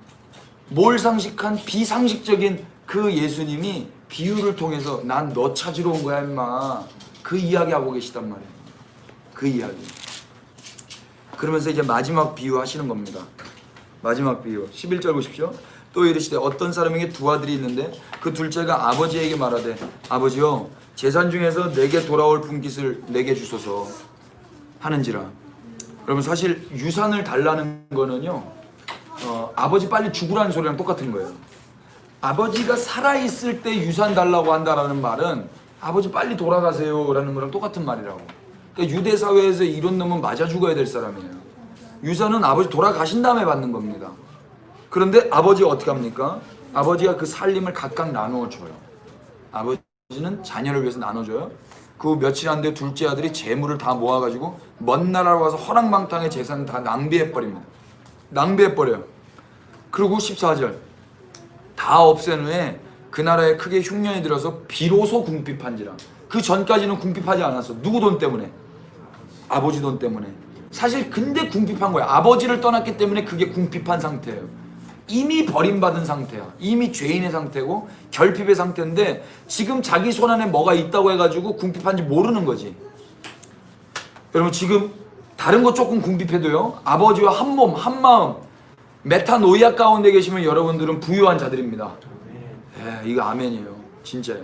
Speaker 1: 몰상식한 비상식적인 그 예수님이 비유를 통해서 난 너 찾으러 온 거야 임마, 그 이야기 하고 계시단 말이에요. 그 이야기. 그러면서 이제 마지막 비유 하시는 겁니다. 마지막 비유 11절 보십시오. 또 이르시되 어떤 사람에게 2 아들이 있는데 그 둘째가 아버지에게 말하되 아버지여 재산 중에서 내게 돌아올 분깃을 내게 주소서 하는지라. 여러분 사실 유산을 달라는 거는요 아버지 빨리 죽으라는 소리랑 똑같은 거예요. 아버지가 살아있을 때 유산 달라고 한다라는 말은 아버지 빨리 돌아가세요 라는 거랑 똑같은 말이라고. 그러니까 유대 사회에서 이런 놈은 맞아 죽어야 될 사람이에요. 유산은 아버지 돌아가신 다음에 받는 겁니다. 그런데 아버지가 어떻게 합니까? 아버지가 그 살림을 각각 나누어 줘요. 아버지는 자녀를 위해서 나눠줘요. 그 며칠 안 돼 둘째 아들이 재물을 다 모아가지고 먼 나라로 가서 허랑방탕의 재산을 다 낭비해버립니다. 낭비해버려요. 그리고 14절 다 없앤 후에 그 나라에 크게 흉년이 들어서 비로소 궁핍한지라. 그 전까지는 궁핍하지 않았어. 누구 돈 때문에? 아버지 돈 때문에. 사실 근데 궁핍한 거야. 아버지를 떠났기 때문에 그게 궁핍한 상태예요. 이미 버림받은 상태야. 이미 죄인의 상태고 결핍의 상태인데 지금 자기 손 안에 뭐가 있다고 해가지고 궁핍한지 모르는 거지. 여러분 지금 다른 거 조금 궁핍해도요 아버지와 한 몸 한 마음 메타노이아 가운데 계시면 여러분들은 부유한 자들입니다. 이거 아멘이에요. 진짜예요.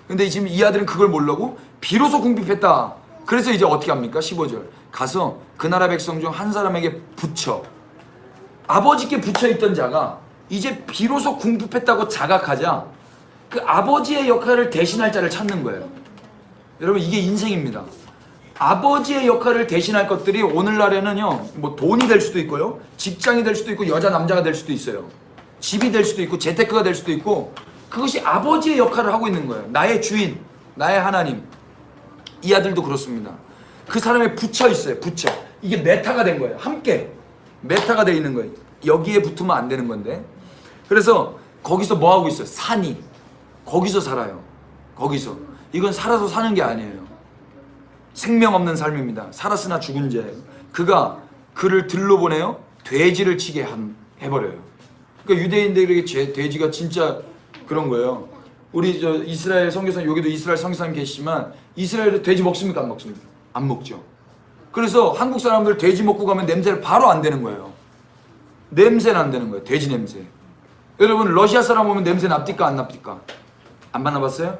Speaker 1: 근데 지금 이 아들은 그걸 모르고 비로소 궁핍했다. 그래서 이제 어떻게 합니까? 15절 가서 그 나라 백성 중 한 사람에게 붙여. 아버지께 붙여있던 자가 이제 비로소 궁핍했다고 자각하자 그 아버지의 역할을 대신할 자를 찾는 거예요. 여러분 이게 인생입니다. 아버지의 역할을 대신할 것들이 오늘날에는요 뭐 돈이 될 수도 있고요 직장이 될 수도 있고 여자 남자가 될 수도 있어요. 집이 될 수도 있고 재테크가 될 수도 있고 그것이 아버지의 역할을 하고 있는 거예요. 나의 주인, 나의 하나님. 이 아들도 그렇습니다. 그 사람에 붙여 있어요. 붙여. 이게 메타가 된 거예요. 함께 메타가 돼 있는 거예요. 여기에 붙으면 안 되는 건데. 그래서 거기서 뭐 하고 있어요? 산이. 거기서 살아요. 거기서. 이건 살아서 사는 게 아니에요. 생명 없는 삶입니다. 살았으나 죽은 자예요. 그가 그를 들러 보내요. 돼지를 치게 해버려요. 그러니까 유대인들에게 돼지가 진짜 그런 거예요. 우리 저 이스라엘 선교사님, 여기도 이스라엘 선교사님 계시지만 이스라엘에 돼지 먹습니까? 안 먹습니까? 안 먹죠. 그래서 한국 사람들 돼지 먹고 가면 냄새를 바로 안 되는 거예요. 냄새는 안 되는 거예요. 돼지 냄새. 여러분 러시아 사람 오면 냄새 납니까? 안 납니까? 안 만나봤어요?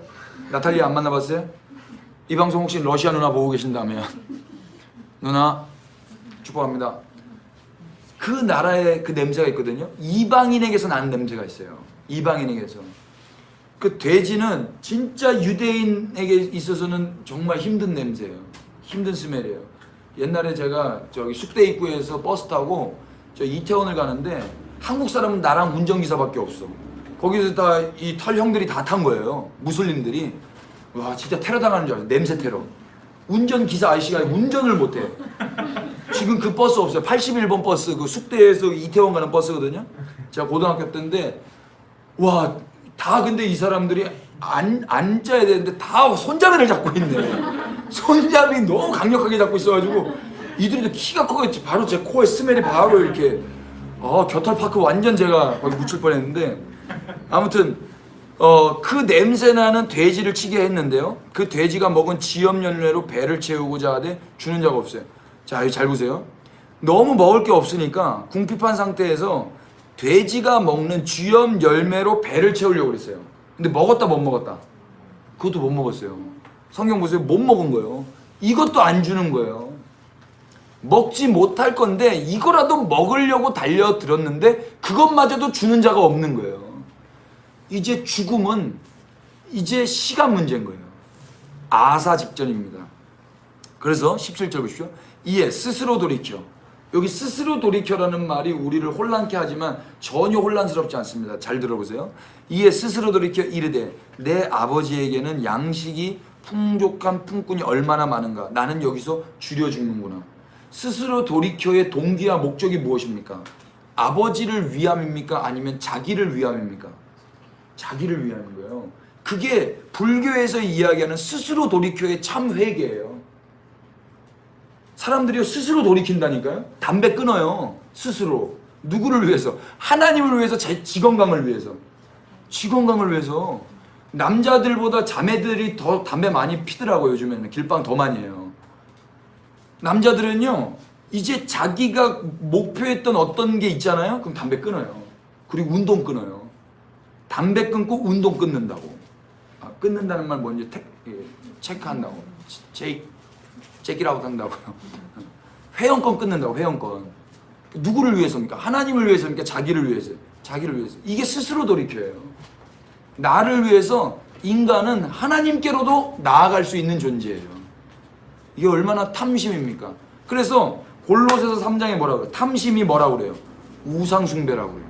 Speaker 1: 나탈리아 안 만나봤어요? 이 방송 혹시 러시아 누나 보고 계신다면 누나 축복합니다. 그 나라에 그 냄새가 있거든요. 이방인에게서 나는 냄새가 있어요. 이방인에게서. 그 돼지는 진짜 유대인에게 있어서는 정말 힘든 냄새예요. 힘든 스멜이에요. 옛날에 제가 저기 숙대 입구에서 버스 타고 저 이태원을 가는데 한국 사람은 나랑 운전기사밖에 없어. 거기서 다 이 털 형들이 다 탄 거예요. 무슬림들이. 와 진짜 테러 당하는 줄 알았어요. 냄새 테러. 운전기사 아저씨가 운전을 못해. 지금 그 버스 없어요. 81번 버스, 그 숙대에서 이태원 가는 버스거든요. 제가 고등학교 때인데, 와, 다 근데 이 사람들이 앉아야 되는데 다 손잡이를 잡고 있네. 손잡이 너무 강력하게 잡고 있어가지고, 이들도 키가 커가지고 바로 제 코에 스멜이 바로 이렇게, 겨털파크 완전 제가 거기 묻힐 뻔했는데, 아무튼, 그 냄새나는 돼지를 치게 했는데요. 그 돼지가 먹은 지엽열매로 배를 채우고자 하되 주는 자가 없어요. 자, 여기 잘 보세요. 너무 먹을 게 없으니까 궁핍한 상태에서 돼지가 먹는 쥐염 열매로 배를 채우려고 그랬어요. 근데 먹었다 못 먹었다? 그것도 못 먹었어요. 성경 보세요. 못 먹은 거예요. 이것도 안 주는 거예요. 먹지 못할 건데 이거라도 먹으려고 달려들었는데 그것마저도 주는 자가 없는 거예요. 이제 죽음은 이제 시간 문제인 거예요. 아사 직전입니다. 그래서 17절 보십시오. 이에 스스로 돌이켜. 여기 스스로 돌이켜라는 말이 우리를 혼란케 하지만 전혀 혼란스럽지 않습니다. 잘 들어보세요. 이에 스스로 돌이켜 이르되 내 아버지에게는 양식이 풍족한 품꾼이 얼마나 많은가. 나는 여기서 줄여 죽는구나. 스스로 돌이켜의 동기와 목적이 무엇입니까? 아버지를 위함입니까? 아니면 자기를 위함입니까? 자기를 위하는 거예요. 그게 불교에서 이야기하는 스스로 돌이켜의 참 회개예요. 사람들이 스스로 돌이킨다니까요. 담배 끊어요. 스스로. 누구를 위해서? 하나님을 위해서, 지 건강을 위해서. 지 건강을 위해서. 남자들보다 자매들이 더 담배 많이 피더라고요. 요즘에는 길방 더 많이 해요. 남자들은요, 이제 자기가 목표했던 어떤 게 있잖아요. 그럼 담배 끊어요. 그리고 운동 끊어요. 담배 끊고 운동 끊는다고. 끊는다는 말 뭔지 체크한다고. 체크아웃 한다고요. 회원권 끊는다고. 회원권. 누구를 위해서입니까? 하나님을 위해서입니까? 자기를 위해서. 자기를 위해서. 이게 스스로 돌이켜요. 나를 위해서 인간은 하나님께로도 나아갈 수 있는 존재예요. 이게 얼마나 탐심입니까? 그래서 골로새서 3장에 뭐라고 그래요? 탐심이 뭐라고 그래요? 우상숭배라고 그래요.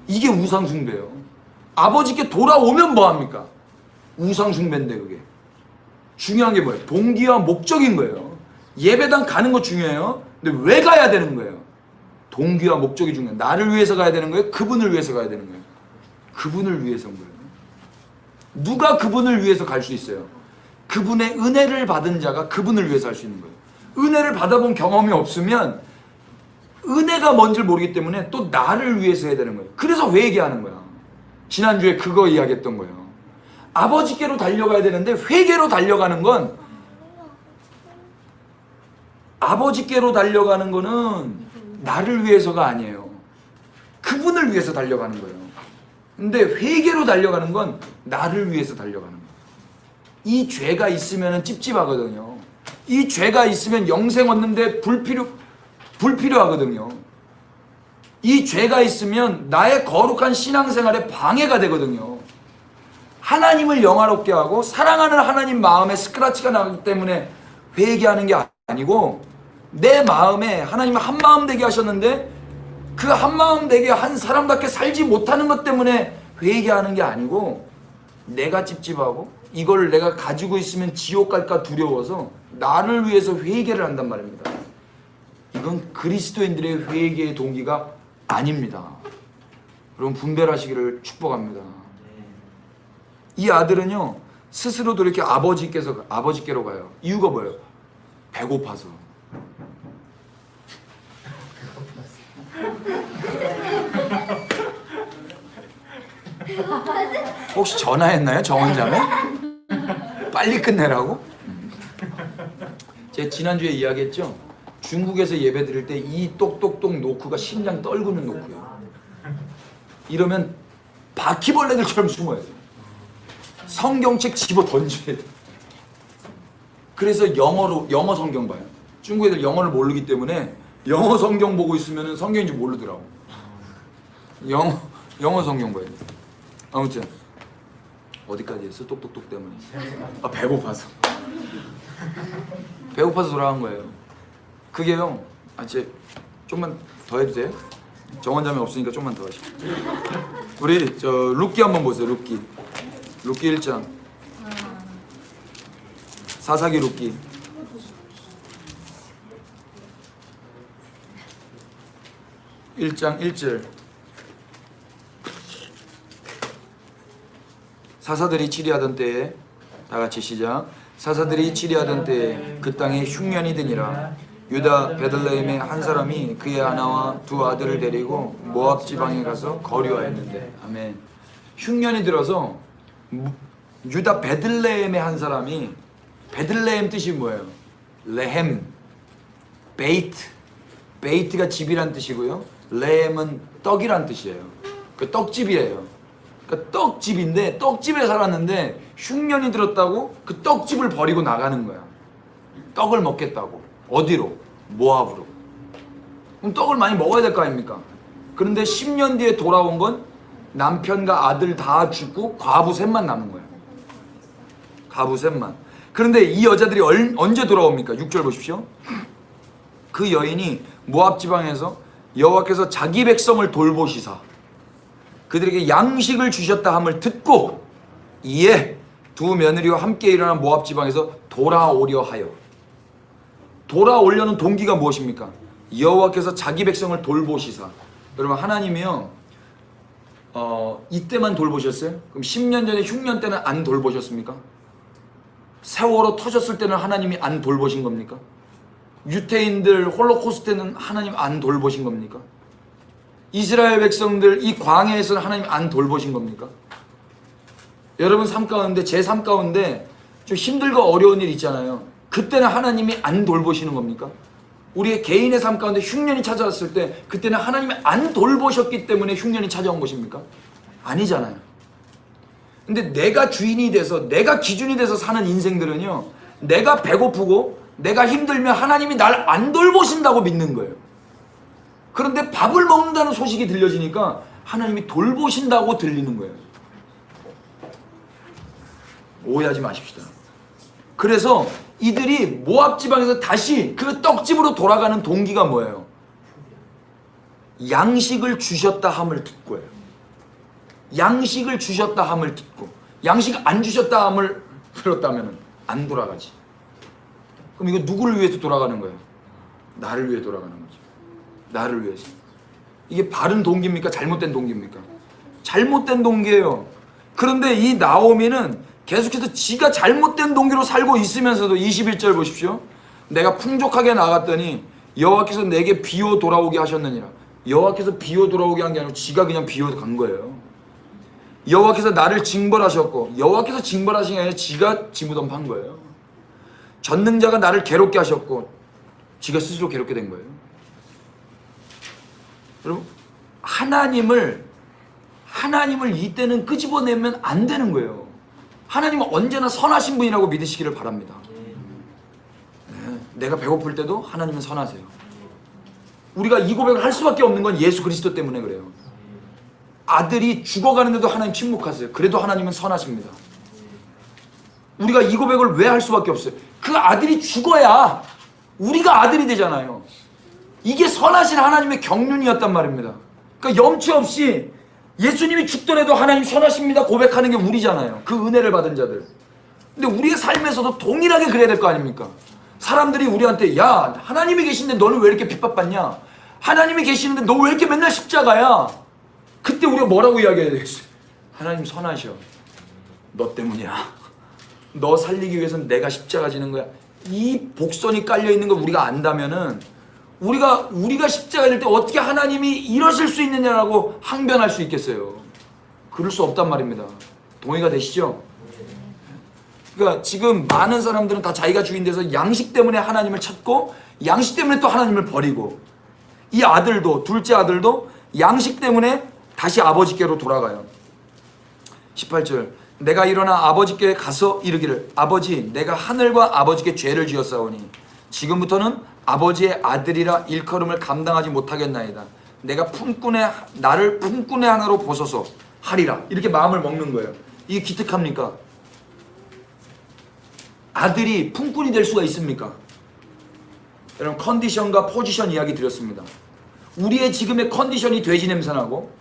Speaker 1: 이게 우상숭배예요. 아버지께 돌아오면 뭐합니까? 우상숭배인데 그게. 중요한 게 뭐예요? 동기와 목적인 거예요. 예배당 가는 거 중요해요. 근데 왜 가야 되는 거예요? 동기와 목적이 중요해요. 나를 위해서 가야 되는 거예요? 그분을 위해서 가야 되는 거예요? 그분을 위해서인 거예요. 누가 그분을 위해서 갈 수 있어요? 그분의 은혜를 받은 자가 그분을 위해서 할 수 있는 거예요. 은혜를 받아본 경험이 없으면 은혜가 뭔지를 모르기 때문에 또 나를 위해서 해야 되는 거예요. 그래서 회개하는 거야. 지난주에 그거 이야기했던 거예요. 아버지께로 달려가야 되는데 회개로 달려가는 건, 아버지께로 달려가는 거는 나를 위해서가 아니에요. 그분을 위해서 달려가는 거예요. 근데 회개로 달려가는 건 나를 위해서 달려가는 거예요. 이 죄가 있으면 찝찝하거든요. 이 죄가 있으면 영생 얻는데 불필요하거든요. 이 죄가 있으면 나의 거룩한 신앙생활에 방해가 되거든요. 하나님을 영화롭게 하고 사랑하는 하나님 마음에 스크라치가 나기 때문에 회개하는 게 아니고, 내 마음에 하나님 한마음 되게 하셨는데 그 한마음 되게 한 사람답게 살지 못하는 것 때문에 회개하는 게 아니고, 내가 찝찝하고 이걸 내가 가지고 있으면 지옥 갈까 두려워서 나를 위해서 회개를 한단 말입니다. 이건 그리스도인들의 회개의 동기가 아닙니다. 여러분 분별하시기를 축복합니다. 이 아들은요, 스스로 돌이켜 아버지께로 가요. 이유가 뭐예요? 배고파서. 혹시 전화했나요? 정원자매? 빨리 끝내라고? 제가 지난주에 이야기했죠? 중국에서 예배 드릴 때 이 똑똑똑 노크가 심장 떨구는 노크예요. 이러면 바퀴벌레들처럼 숨어야 돼요. 성경책 집어 던져야 돼요. 그래서 영어 성경 봐요. 중국 애들 영어를 모르기 때문에 영어 성경 보고 있으면 성경인지 모르더라고. 영어 성경 봐야 돼. 아무튼 어디까지 했어? 똑똑똑 때문에. 배고파서. 배고파서 돌아간 거예요. 그게요. 이제 좀만 더 해도 돼요? 정원자매 없으니까 좀만 더 하시죠. 우리 룻기 한번 보세요. 룻기 1장. 사사기 룻기. 1장 1절. 사사들이 치리하던 때에, 다 같이 시작. 사사들이 치리하던 때에 그 땅에 흉년이 드니라. 유다 베들레헴의 한 사람이 그의 아나와 두 아들을 데리고 모압 지방에 가서 거류하였는데. 아멘. 흉년이 들어서 유다 베들레헴의 한 사람이, 베들레헴 뜻이 뭐예요? 레헴, 베이트가 집이란 뜻이고요. 레헴은 떡이란 뜻이에요. 그 떡집이에요. 그러니까 떡집인데, 떡집에 살았는데 흉년이 들었다고 그 떡집을 버리고 나가는 거야. 떡을 먹겠다고. 어디로? 모압으로. 그럼 떡을 많이 먹어야 될 거 아닙니까? 그런데 10년 뒤에 돌아온 건 남편과 아들 다 죽고 과부 셋만 남은 거예요. 과부 셋만. 그런데 이 여자들이 언제 돌아옵니까? 6절 보십시오. 그 여인이 모압 지방에서 여호와께서 자기 백성을 돌보시사 그들에게 양식을 주셨다 함을 듣고 이에 두 며느리와 함께 일어난 모압 지방에서 돌아오려 하여. 돌아오려는 동기가 무엇입니까? 여호와께서 자기 백성을 돌보시사. 여러분, 하나님이요 이때만 돌보셨어요? 그럼 10년 전에 흉년 때는 안 돌보셨습니까? 세월호 터졌을 때는 하나님이 안 돌보신 겁니까? 유태인들 홀로코스트 때는 하나님 안 돌보신 겁니까? 이스라엘 백성들 이 광야에서는 하나님 안 돌보신 겁니까? 여러분 삶 가운데, 제 삶 가운데 좀 힘들고 어려운 일 있잖아요. 그때는 하나님이 안 돌보시는 겁니까? 우리의 개인의 삶 가운데 흉년이 찾아왔을 때 그때는 하나님이 안 돌보셨기 때문에 흉년이 찾아온 것입니까? 아니잖아요. 근데 내가 주인이 돼서, 내가 기준이 돼서 사는 인생들은요, 내가 배고프고 내가 힘들면 하나님이 날 안 돌보신다고 믿는 거예요. 그런데 밥을 먹는다는 소식이 들려지니까 하나님이 돌보신다고 들리는 거예요. 오해하지 마십시다. 그래서 이들이 모압 지방에서 다시 그 떡집으로 돌아가는 동기가 뭐예요? 양식을 주셨다 함을 듣고예요. 양식을 주셨다 함을 듣고. 양식 안 주셨다 함을 들었다면 안 돌아가지. 그럼 이거 누구를 위해서 돌아가는 거예요? 나를 위해 돌아가는 거죠. 나를 위해서. 이게 바른 동기입니까? 잘못된 동기입니까? 잘못된 동기예요. 그런데 이 나오미는 계속해서 지가 잘못된 동기로 살고 있으면서도 21절 보십시오. 내가 풍족하게 나갔더니 여호와께서 내게 비어 돌아오게 하셨느니라. 여호와께서 비어 돌아오게 한 게 아니고 지가 그냥 비어 간 거예요. 여호와께서 나를 징벌하셨고, 여호와께서 징벌하신 게 아니라 지가 지무덤한 거예요. 전능자가 나를 괴롭게 하셨고 지가 스스로 괴롭게 된 거예요. 여러분, 하나님을 이때는 끄집어내면 안 되는 거예요. 하나님은 언제나 선하신 분이라고 믿으시기를 바랍니다. 네, 내가 배고플 때도 하나님은 선하세요. 우리가 이 고백을 할 수밖에 없는 건 예수 그리스도 때문에 그래요. 아들이 죽어가는데도 하나님 침묵하세요. 그래도 하나님은 선하십니다. 우리가 이 고백을 왜 할 수밖에 없어요? 그 아들이 죽어야 우리가 아들이 되잖아요. 이게 선하신 하나님의 경륜이었단 말입니다. 그러니까 염치 없이 예수님이 죽더라도 하나님 선하십니다 고백하는 게 우리잖아요. 그 은혜를 받은 자들. 근데 우리의 삶에서도 동일하게 그래야 될 거 아닙니까? 사람들이 우리한테 야, 하나님이 계신데 너는 왜 이렇게 핍박받냐? 하나님이 계시는데 너 왜 이렇게 맨날 십자가야? 그때 우리가 뭐라고 이야기해야 되겠어요? 하나님 선하셔. 너 때문이야. 너 살리기 위해서는 내가 십자가 지는 거야. 이 복선이 깔려있는 걸 우리가 안다면은 우리가 십자가 질 때 어떻게 하나님이 이러실 수 있느냐라고 항변할 수 있겠어요. 그럴 수 없단 말입니다. 동의가 되시죠? 그러니까 지금 많은 사람들은 다 자기가 주인 돼서 양식 때문에 하나님을 찾고 양식 때문에 또 하나님을 버리고, 이 아들도, 둘째 아들도 양식 때문에 다시 아버지께로 돌아가요. 18절, 내가 일어나 아버지께 가서 이르기를 아버지, 내가 하늘과 아버지께 죄를 지었사오니 지금부터는 아버지의 아들이라 일컬음을 감당하지 못하겠나이다. 나를 품꾼의 하나로 보소서 하리라. 이렇게 마음을 먹는 거예요. 이게 기특합니까? 아들이 품꾼이 될 수가 있습니까? 여러분, 컨디션과 포지션 이야기 드렸습니다. 우리의 지금의 컨디션이 돼지 냄새나고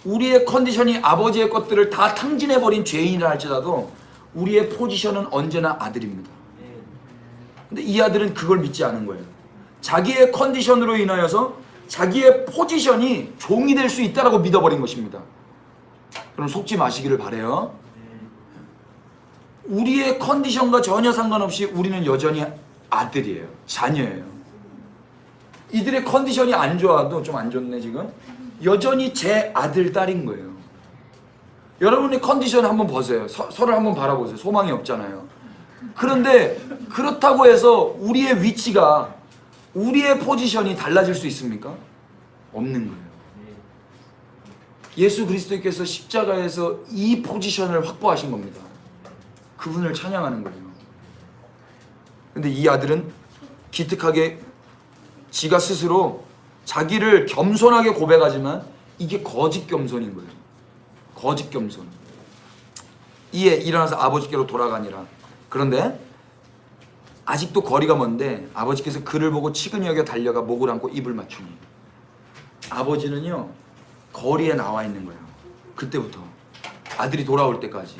Speaker 1: 우리의 컨디션이 아버지의 것들을 다 탕진해버린 죄인이라 할지라도 우리의 포지션은 언제나 아들입니다. 근데 이 아들은 그걸 믿지 않은 거예요. 자기의 컨디션으로 인하여서 자기의 포지션이 종이 될 수 있다라고 믿어버린 것입니다. 그럼 속지 마시기를 바래요. 우리의 컨디션과 전혀 상관없이 우리는 여전히 아들이에요. 자녀예요. 이들의 컨디션이 안 좋아도, 좀 안 좋네 지금, 여전히 제 아들, 딸인 거예요. 여러분의 컨디션 한번 보세요. 서로 한번 바라보세요. 소망이 없잖아요. 그런데 그렇다고 해서 우리의 위치가, 우리의 포지션이 달라질 수 있습니까? 없는 거예요. 예수 그리스도께서 십자가에서 이 포지션을 확보하신 겁니다. 그분을 찬양하는 거예요. 근데 이 아들은 기특하게 지가 스스로 자기를 겸손하게 고백하지만 이게 거짓 겸손인 거예요. 거짓 겸손. 이에 일어나서 아버지께로 돌아가니라. 그런데 아직도 거리가 먼데 아버지께서 그를 보고 치근히 여겨 달려가 목을 안고 입을 맞추니. 아버지는요 거리에 나와 있는 거예요. 그때부터 아들이 돌아올 때까지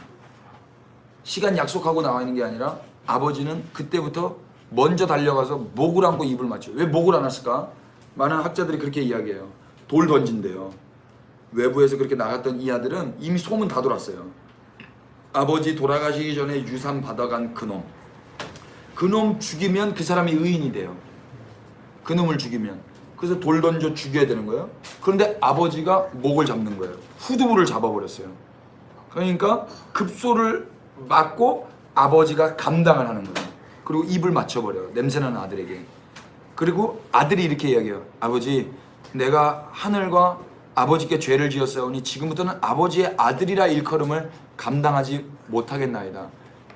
Speaker 1: 시간 약속하고 나와 있는 게 아니라 아버지는 그때부터 먼저 달려가서 목을 안고 입을 맞춰요. 왜 목을 안았을까? 많은 학자들이 그렇게 이야기해요. 돌 던진대요. 외부에서 그렇게 나갔던 이 아들은 이미 소문 다 돌았어요. 아버지 돌아가시기 전에 유산 받아간 그놈. 그놈 죽이면 그 사람이 의인이 돼요. 그놈을 죽이면. 그래서 돌 던져 죽여야 되는 거예요. 그런데 아버지가 목을 잡는 거예요. 후두부를 잡아버렸어요. 그러니까 급소를 맞고 아버지가 감당을 하는 거예요. 그리고 입을 맞춰버려요. 냄새나는 아들에게. 그리고 아들이 이렇게 이야기해요. 아버지, 내가 하늘과 아버지께 죄를 지었사오니 지금부터는 아버지의 아들이라 일컬음을 감당하지 못하겠나이다.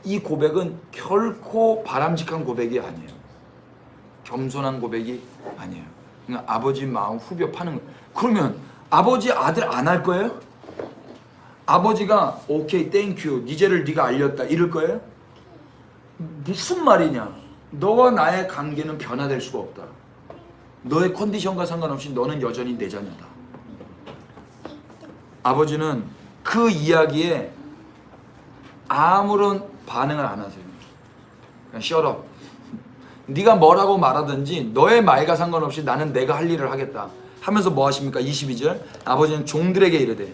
Speaker 1: 이 고백은 결코 바람직한 고백이 아니에요. 겸손한 고백이 아니에요. 그러니까 아버지 마음 후벼 파는 거예요. 그러면 아버지 아들 안 할 거예요? 아버지가 오케이 땡큐 네 죄를 네가 알렸다 이럴 거예요? 무슨 말이냐? 너와 나의 관계는 변화될 수가 없다. 너의 컨디션과 상관없이 너는 여전히 내 자녀다. 아버지는 그 이야기에 아무런 반응을 안 하세요. 그냥 shut up. 네가 뭐라고 말하든지 너의 말과 상관없이 나는 내가 할 일을 하겠다 하면서 뭐 하십니까? 22절 아버지는 종들에게 이르되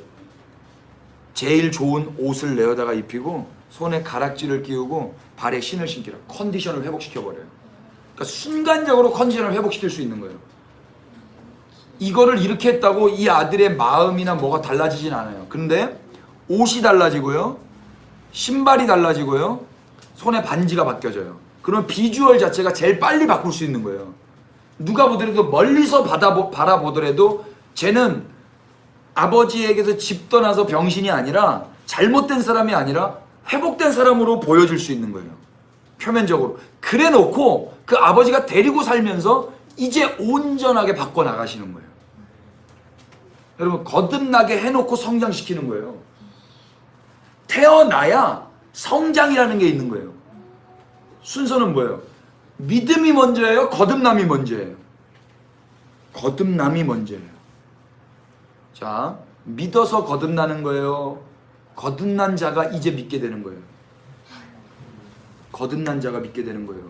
Speaker 1: 제일 좋은 옷을 내어다가 입히고 손에 가락지를 끼우고 발에 신을 신기라. 컨디션을 회복시켜버려요. 그러니까 순간적으로 컨디션을 회복시킬 수 있는 거예요. 이거를 이렇게 했다고 이 아들의 마음이나 뭐가 달라지진 않아요. 그런데 옷이 달라지고요, 신발이 달라지고요, 손에 반지가 바뀌어져요. 그럼 비주얼 자체가 제일 빨리 바꿀 수 있는 거예요. 누가 보더라도 멀리서 바라보더라도 쟤는 아버지에게서 집 떠나서 병신이 아니라 잘못된 사람이 아니라 회복된 사람으로 보여줄 수 있는 거예요. 표면적으로. 그래 놓고 그 아버지가 데리고 살면서 이제 온전하게 바꿔나가시는 거예요. 여러분 거듭나게 해놓고 성장시키는 거예요. 태어나야 성장이라는 게 있는 거예요. 순서는 뭐예요? 믿음이 먼저예요? 거듭남이 먼저예요? 거듭남이 먼저예요. 자, 믿어서 거듭나는 거예요? 거듭난 자가 이제 믿게 되는 거예요. 거듭난 자가 믿게 되는 거예요.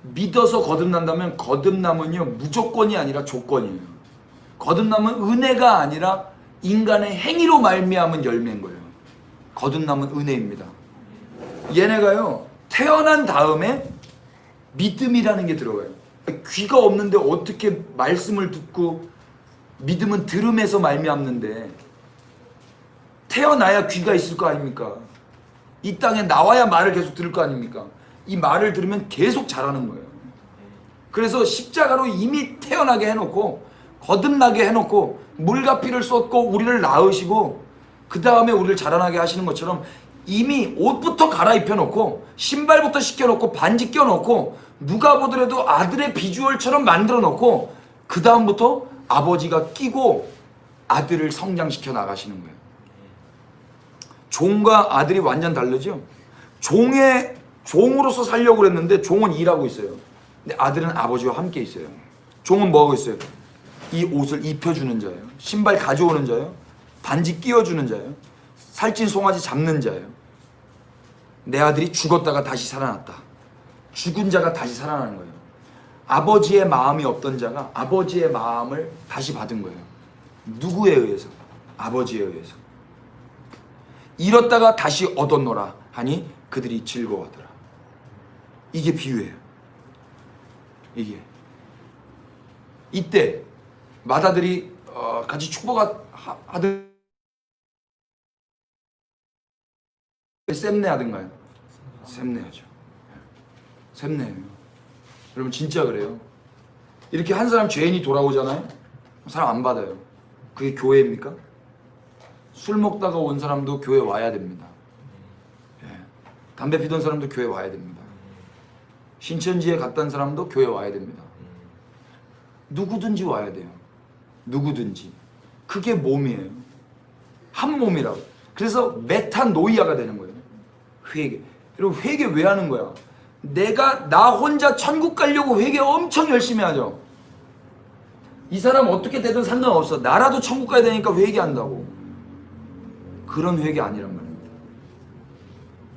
Speaker 1: 믿어서 거듭난다면 거듭남은요 무조건이 아니라 조건이에요. 거듭남은 은혜가 아니라 인간의 행위로 말미암은 열매인 거예요. 거듭남은 은혜입니다. 얘네가요 태어난 다음에 믿음이라는 게 들어가요. 귀가 없는데 어떻게 말씀을 듣고, 믿음은 들음에서 말미암는데 태어나야 귀가 있을 거 아닙니까? 이 땅에 나와야 말을 계속 들을 거 아닙니까? 이 말을 들으면 계속 자라는 거예요. 그래서 십자가로 이미 태어나게 해놓고 거듭나게 해놓고 물과 피를 쏟고 우리를 낳으시고 그 다음에 우리를 자라나게 하시는 것처럼 이미 옷부터 갈아입혀 놓고 신발부터 씻겨놓고 반지 껴놓고 누가 보더라도 아들의 비주얼처럼 만들어 놓고 그 다음부터 아버지가 끼고 아들을 성장시켜 나가시는 거예요. 종과 아들이 완전 다르죠. 종으로서 살려고 그랬는데 종은 일하고 있어요. 근데 아들은 아버지와 함께 있어요. 종은 뭐 하고 있어요? 이 옷을 입혀주는 자예요. 신발 가져오는 자예요. 반지 끼워주는 자예요. 살찐 송아지 잡는 자예요. 내 아들이 죽었다가 다시 살아났다. 죽은 자가 다시 살아나는 거예요. 아버지의 마음이 없던 자가 아버지의 마음을 다시 받은 거예요. 누구에 의해서? 아버지에 의해서. 잃었다가 다시 얻었노라 하니 그들이 즐거워하더라. 이게 비유예요. 이게. 이때 마다들이 같이 축복하던 셈내하던가요? 셈내하죠. 셈내요. 여러분 진짜 그래요. 이렇게 한 사람 죄인이 돌아오잖아요. 사람 안 받아요. 그게 교회입니까? 술 먹다가 온 사람도 교회 와야 됩니다. 예. 담배 피던 사람도 교회 와야 됩니다. 신천지에 갔던 사람도 교회 와야 됩니다. 누구든지 와야 돼요. 누구든지. 그게 몸이에요. 한 몸이라고. 그래서 메타노이아가 되는 거예요. 회개. 여러분 회개 왜 하는 거야? 나 혼자 천국 가려고 회개 엄청 열심히 하죠. 이 사람 어떻게 되든 상관없어. 나라도 천국 가야 되니까 회개한다고. 그런 회개 아니란 말입니다.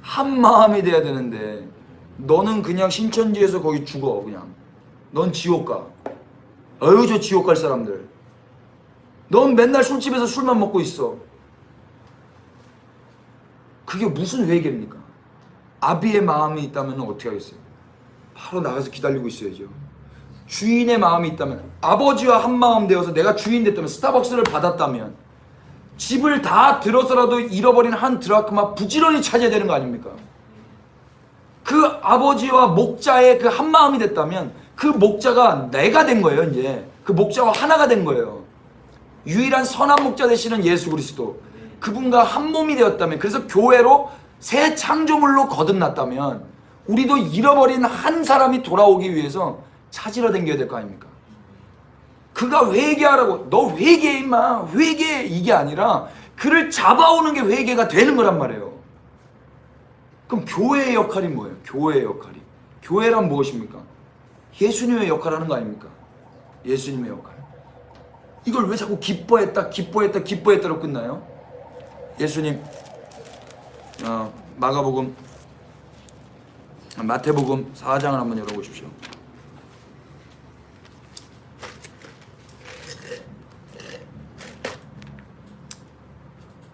Speaker 1: 한 마음이 돼야 되는데 너는 그냥 신천지에서 거기 죽어. 그냥 넌 지옥 가. 어휴 저 지옥 갈 사람들. 넌 맨날 술집에서 술만 먹고 있어. 그게 무슨 회개입니까? 아비의 마음이 있다면 어떻게 하겠어요? 바로 나가서 기다리고 있어야죠. 주인의 마음이 있다면, 아버지와 한 마음 되어서 내가 주인 됐다면, 스타벅스를 받았다면, 집을 다 들어서라도 잃어버린 한 드라크마 부지런히 찾아야 되는 거 아닙니까? 그 아버지와 목자의 그 한 마음이 됐다면 그 목자가 내가 된 거예요. 이제 그 목자와 하나가 된 거예요. 유일한 선한 목자 되시는 예수 그리스도, 그분과 한 몸이 되었다면, 그래서 교회로 새 창조물로 거듭났다면 우리도 잃어버린 한 사람이 돌아오기 위해서 찾으러 다녀야 될 거 아닙니까? 그가 회개하라고, 너 회개해 임마, 회개해, 이게 아니라 그를 잡아오는 게 회개가 되는 거란 말이에요. 그럼 교회의 역할이 뭐예요? 교회의 역할이, 교회란 무엇입니까? 예수님의 역할을 하는 거 아닙니까? 예수님의 역할. 이걸 왜 자꾸 기뻐했다로 끝나요? 예수님 마태복음 4장을 한번 열어보십시오.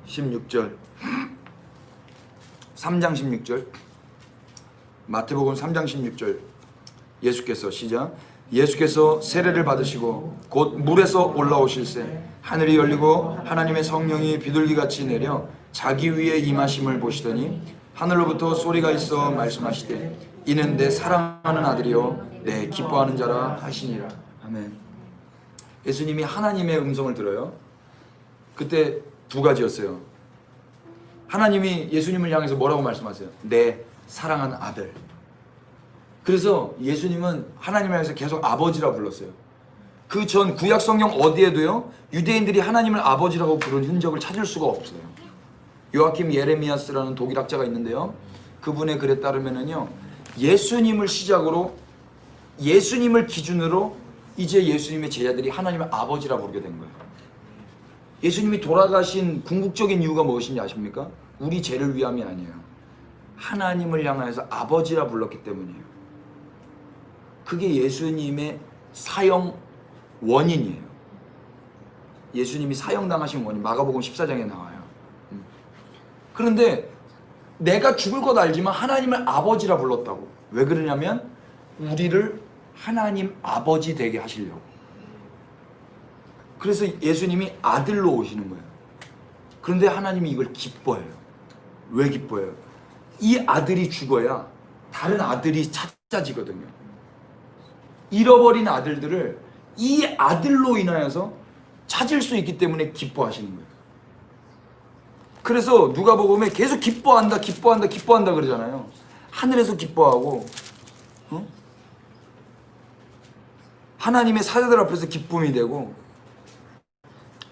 Speaker 1: 16절, 3장 16절, 마태복음 3장 16절. 예수께서, 시작. 예수께서 세례를 받으시고 곧 물에서 올라오실새 하늘이 열리고 하나님의 성령이 비둘기같이 내려 자기 위에 임하심을 보시더니 하늘로부터 소리가 있어 말씀하시되 이는 내 사랑하는 아들이요 내 기뻐하는 자라 하시니라. 아멘. 예수님이 하나님의 음성을 들어요. 그때 두 가지였어요. 하나님이 예수님을 향해서 뭐라고 말씀하세요? 내 사랑하는 아들. 그래서 예수님은 하나님을 향해서 계속 아버지라 불렀어요. 그 전 구약 성경 어디에도요 유대인들이 하나님을 아버지라고 부른 흔적을 찾을 수가 없어요. 요아킴 예레미야스라는 독일학자가 있는데요, 그분의 글에 따르면은요, 예수님을 시작으로, 예수님을 기준으로 이제 예수님의 제자들이 하나님을 아버지라 부르게 된 거예요. 예수님이 돌아가신 궁극적인 이유가 무엇인지 아십니까? 우리 죄를 위함이 아니에요. 하나님을 향해서 아버지라 불렀기 때문이에요. 그게 예수님의 사형 원인이에요. 예수님이 사형당하신 원인, 마가복음 14장에 나와요. 그런데 내가 죽을 것 알지만 하나님을 아버지라 불렀다고. 왜 그러냐면 우리를 하나님 아버지 되게 하시려고. 그래서 예수님이 아들로 오시는 거예요. 그런데 하나님이 이걸 기뻐해요. 왜 기뻐해요? 이 아들이 죽어야 다른 아들이 찾아지거든요. 잃어버린 아들들을 이 아들로 인하여서 찾을 수 있기 때문에 기뻐하시는 거예요. 그래서 누가복음에 계속 기뻐한다 그러잖아요. 하늘에서 기뻐하고, 하나님의 사자들 앞에서 기쁨이 되고,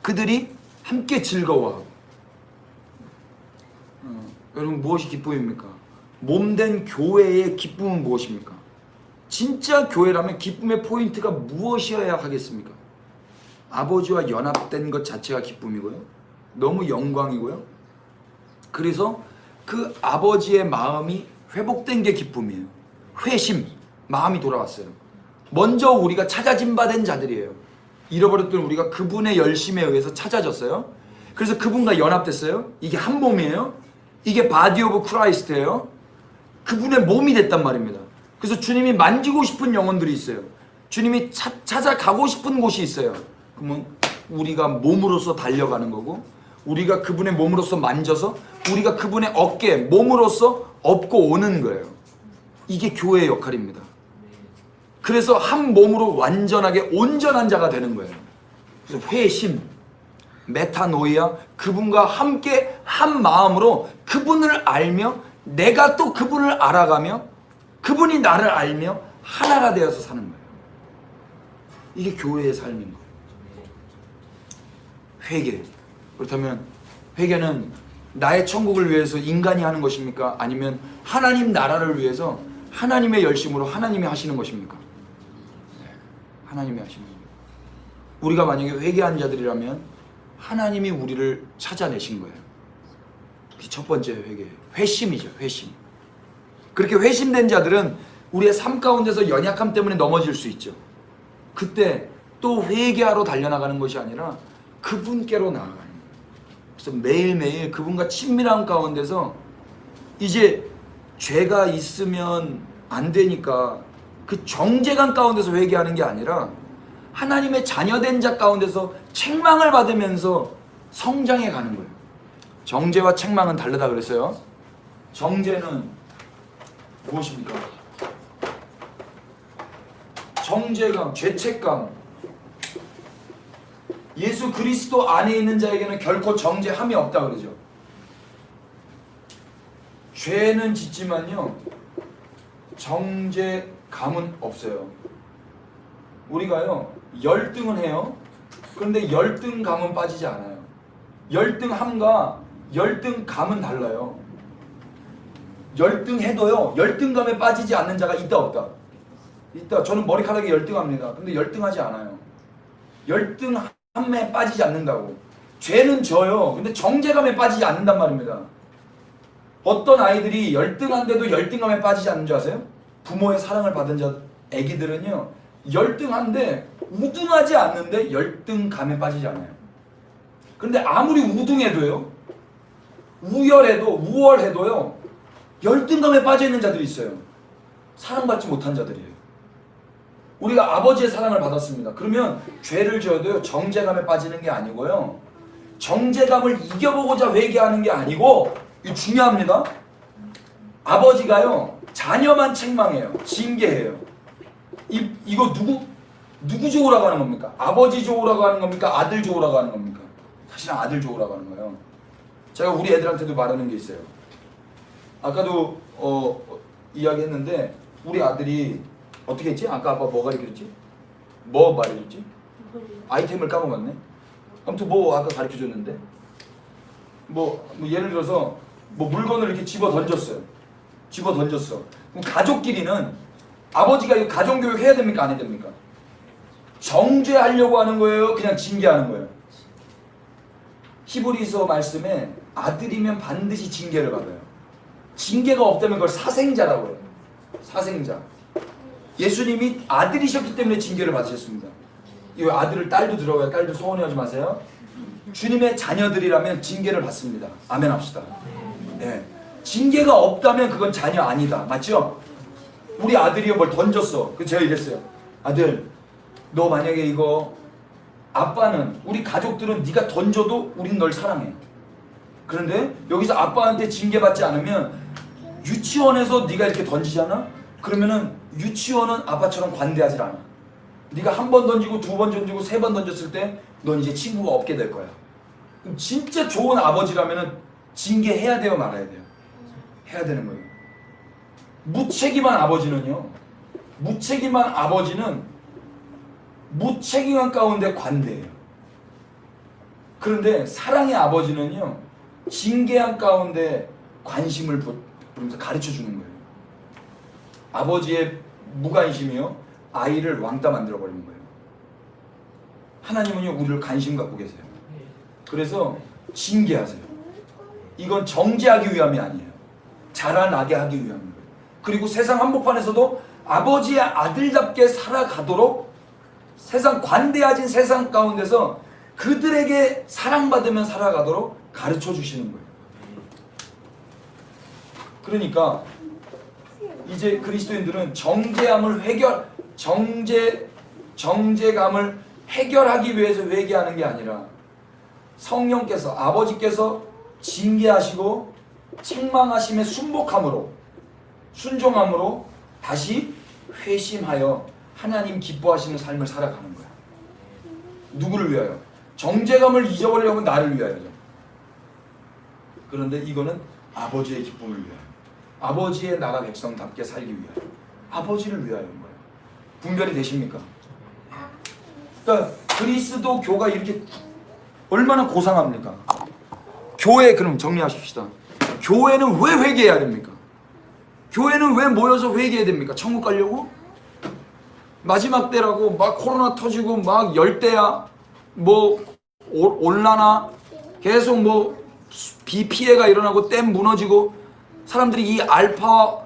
Speaker 1: 그들이 함께 즐거워하고. 여러분 무엇이 기쁨입니까? 몸된 교회의 기쁨은 무엇입니까? 진짜 교회라면 기쁨의 포인트가 무엇이어야 하겠습니까? 아버지와 연합된 것 자체가 기쁨이고요, 너무 영광이고요, 그래서 그 아버지의 마음이 회복된 게 기쁨이에요. 회심, 마음이 돌아왔어요. 먼저 우리가 찾아진 바 된 자들이에요. 잃어버렸던 우리가 그분의 열심에 의해서 찾아졌어요. 그래서 그분과 연합됐어요. 이게 한 몸이에요. 이게 바디 오브 크라이스트예요. 그분의 몸이 됐단 말입니다. 그래서 주님이 만지고 싶은 영혼들이 있어요. 주님이 찾아가고 싶은 곳이 있어요. 그러면 우리가 몸으로서 달려가는 거고, 우리가 그분의 몸으로서 만져서 우리가 그분의 어깨, 몸으로서 업고 오는 거예요. 이게 교회의 역할입니다. 그래서 한 몸으로 완전하게 온전한 자가 되는 거예요. 그래서 회심, 메타노이아, 그분과 함께 한 마음으로 그분을 알며 내가 또 그분을 알아가며 그분이 나를 알며 하나가 되어서 사는 거예요. 이게 교회의 삶인 거예요. 회개. 그렇다면 회개는 나의 천국을 위해서 인간이 하는 것입니까? 아니면 하나님 나라를 위해서 하나님의 열심으로 하나님이 하시는 것입니까? 네, 하나님이 하시는 거예요. 우리가 만약에 회개한 자들이라면 하나님이 우리를 찾아내신 거예요. 그게 첫 번째 회개예요. 회심이죠. 회심. 그렇게 회심된 자들은 우리의 삶 가운데서 연약함 때문에 넘어질 수 있죠. 그때 또 회개하러 달려나가는 것이 아니라 그분께로 나아가는 거예요. 그래서 매일매일 그분과 친밀한 가운데서 이제 죄가 있으면 안 되니까 그 정죄감 가운데서 회개하는 게 아니라 하나님의 자녀된 자 가운데서 책망을 받으면서 성장해 가는 거예요. 정죄와 책망은 다르다 그랬어요. 정죄는 무엇입니까? 정죄감, 죄책감. 예수 그리스도 안에 있는 자에게는 결코 정죄함이 없다 그러죠. 죄는 짓지만요, 정죄감은 없어요. 우리가요, 열등은 해요. 그런데 열등감은 빠지지 않아요. 열등함과 열등감은 달라요. 열등해도요, 열등감에 빠지지 않는 자가 있다 없다? 있다. 저는 머리카락이 열등합니다. 근데 열등하지 않아요. 열등함에 빠지지 않는다고. 죄는 져요. 근데 정죄감에 빠지지 않는단 말입니다. 어떤 아이들이 열등한데도 열등감에 빠지지 않는 줄 아세요? 부모의 사랑을 받은 자 애기들은요, 열등한데 우등하지 않는데 열등감에 빠지지 않아요. 그런데 아무리 우등해도요, 우월해도요, 열등감에 빠져 있는 자들이 있어요. 사랑받지 못한 자들이에요. 우리가 아버지의 사랑을 받았습니다. 그러면 죄를 지어도요, 정죄감에 빠지는 게 아니고요, 정죄감을 이겨보고자 회개하는 게 아니고, 이거 중요합니다. 아버지가요, 자녀만 책망해요. 징계해요. 이거 누구 좋으라고 하는 겁니까? 아버지 좋으라고 하는 겁니까? 아들 좋으라고 하는 겁니까? 사실은 아들 좋으라고 하는 거예요. 제가 우리 애들한테도 말하는 게 있어요. 아까도 이야기했는데 우리 아들이 어떻게 했지? 아까 아빠 뭐 가르쳐줬지? 뭐 말해줬지? 아이템을 까먹었네. 아무튼 뭐 아까 가르쳐줬는데 뭐 예를 들어서 뭐 물건을 이렇게 집어 던졌어요. 그럼 가족끼리는 아버지가 이거 가정교육 해야 됩니까? 안 해야 됩니까? 정죄하려고 하는 거예요? 그냥 징계하는 거예요? 히브리서 말씀에 아들이면 반드시 징계를 받아요. 징계가 없다면 그걸 사생자라고 해요. 사생자. 예수님이 아들이셨기 때문에 징계를 받으셨습니다. 이 아들을 딸도 들어가요. 딸도 소원해하지 마세요. 주님의 자녀들이라면 징계를 받습니다. 아멘 합시다. 네. 징계가 없다면 그건 자녀 아니다. 맞죠? 우리 아들이요 뭘 던졌어. 그래서 제가 이랬어요. 아들, 너 만약에 이거, 아빠는, 우리 가족들은 네가 던져도 우린 널 사랑해. 그런데 여기서 아빠한테 징계받지 않으면 유치원에서 네가 이렇게 던지잖아? 그러면은 유치원은 아빠처럼 관대하지 않아. 네가 한 번 던지고 두 번 던지고 세 번 던졌을 때 넌 이제 친구가 없게 될 거야. 그럼 진짜 좋은 아버지라면은 징계해야 돼요, 말아야 돼요? 해야 되는 거예요. 무책임한 아버지는요, 무책임한 가운데 관대해요. 그런데 사랑의 아버지는요, 징계한 가운데 관심을 부르면서 가르쳐 주는 거예요. 아버지의 무관심이요, 아이를 왕따 만들어 버리는 거예요. 하나님은요, 우리를 관심 갖고 계세요. 그래서 징계하세요. 이건 정죄하기 위함이 아니에요. 자라나게 하기 위함인 거예요. 그리고 세상 한복판에서도 아버지의 아들답게 살아가도록 세상 관대해진 세상 가운데서 그들에게 사랑받으며 살아가도록 가르쳐 주시는 거예요. 그러니까 이제 그리스도인들은 정죄감을 해결하기 위해서 회개하는 게 아니라 성령께서 아버지께서 징계하시고 책망하심에 순종함으로 다시 회심하여 하나님 기뻐하시는 삶을 살아가는 거야. 누구를 위하여? 정죄감을 잊어버리려면 나를 위하여죠. 그런데 이거는 아버지의 기쁨을 위하여, 아버지의 나라 백성답게 살기 위하여, 아버지를 위하여인 거예요. 분별이 되십니까? 그러니까 그리스도교가 이렇게 얼마나 고상합니까? 교회, 그럼 정리하십시다. 교회는 왜 회개해야 됩니까? 교회는 왜 모여서 회개해야 됩니까? 천국 가려고? 마지막 때라고 막 코로나 터지고 막 열대야 뭐 올라나 계속 뭐 비 피해가 일어나고 댐 무너지고 사람들이 이 알파와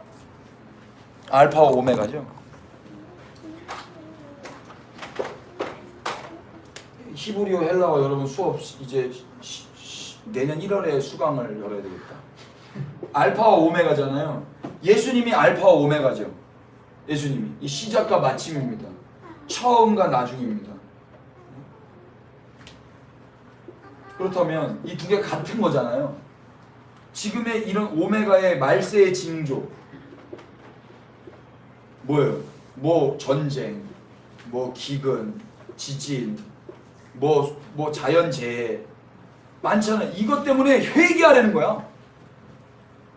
Speaker 1: 오메가죠. 히브리어 헬라어 여러분 수업 이제 내년 1월에 수강을 열어야 되겠다. 알파와 오메가잖아요. 예수님이 알파와 오메가죠. 예수님이 이 시작과 마침입니다. 처음과 나중입니다. 그렇다면 이 두 개 같은 거잖아요. 지금의 이런 오메가의 말세의 징조 뭐예요? 뭐 전쟁, 뭐 기근, 지진, 뭐 자연재해 많잖아요. 이것 때문에 회개하려는 거야.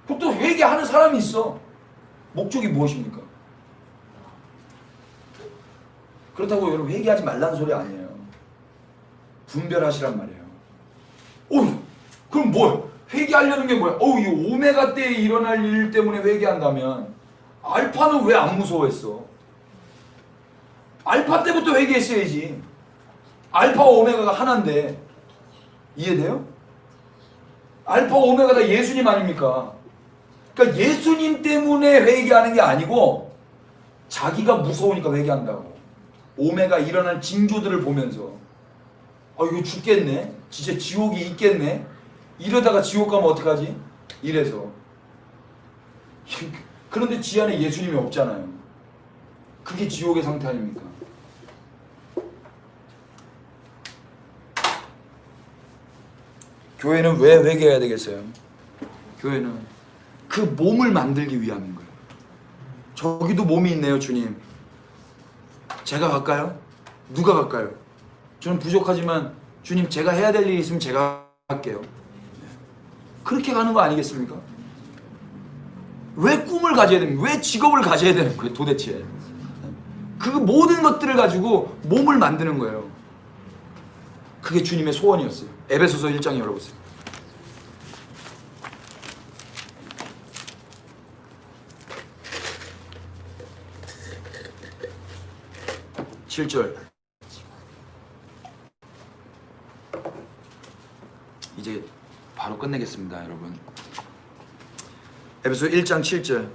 Speaker 1: 그것도 회개하는 사람이 있어. 목적이 무엇입니까? 그렇다고 여러분 회개하지 말라는 소리 아니에요. 분별하시란 말이에요. 그럼 뭐야? 회개하려는 게 뭐야? 이 오메가 때에 일어날 일 때문에 회개한다면 알파는 왜 안 무서워했어? 알파 때부터 회개했어야지. 알파와 오메가가 하나인데 이해돼요? 알파 오메가 다 예수님 아닙니까? 그러니까 예수님 때문에 회개하는 게 아니고 자기가 무서우니까 회개한다고. 오메가 일어난 징조들을 보면서 이거 죽겠네, 진짜 지옥이 있겠네, 이러다가 지옥 가면 어떡하지? 이래서. 그런데 지 안에 예수님이 없잖아요. 그게 지옥의 상태 아닙니까? 교회는 왜 회개해야 되겠어요? 교회는 그 몸을 만들기 위함인 거예요. 저기도 몸이 있네요, 주님. 제가 갈까요? 누가 갈까요? 저는 부족하지만 주님 제가 해야 될 일이 있으면 제가 할게요. 그렇게 가는 거 아니겠습니까? 왜 꿈을 가져야 됩니까? 왜 직업을 가져야 되는 거예요, 도대체? 그 모든 것들을 가지고 몸을 만드는 거예요. 그게 주님의 소원이었어요. 에베소서 1장 열어보세요. 7절. 이제 바로 끝내겠습니다, 여러분. 에베소 1장 7절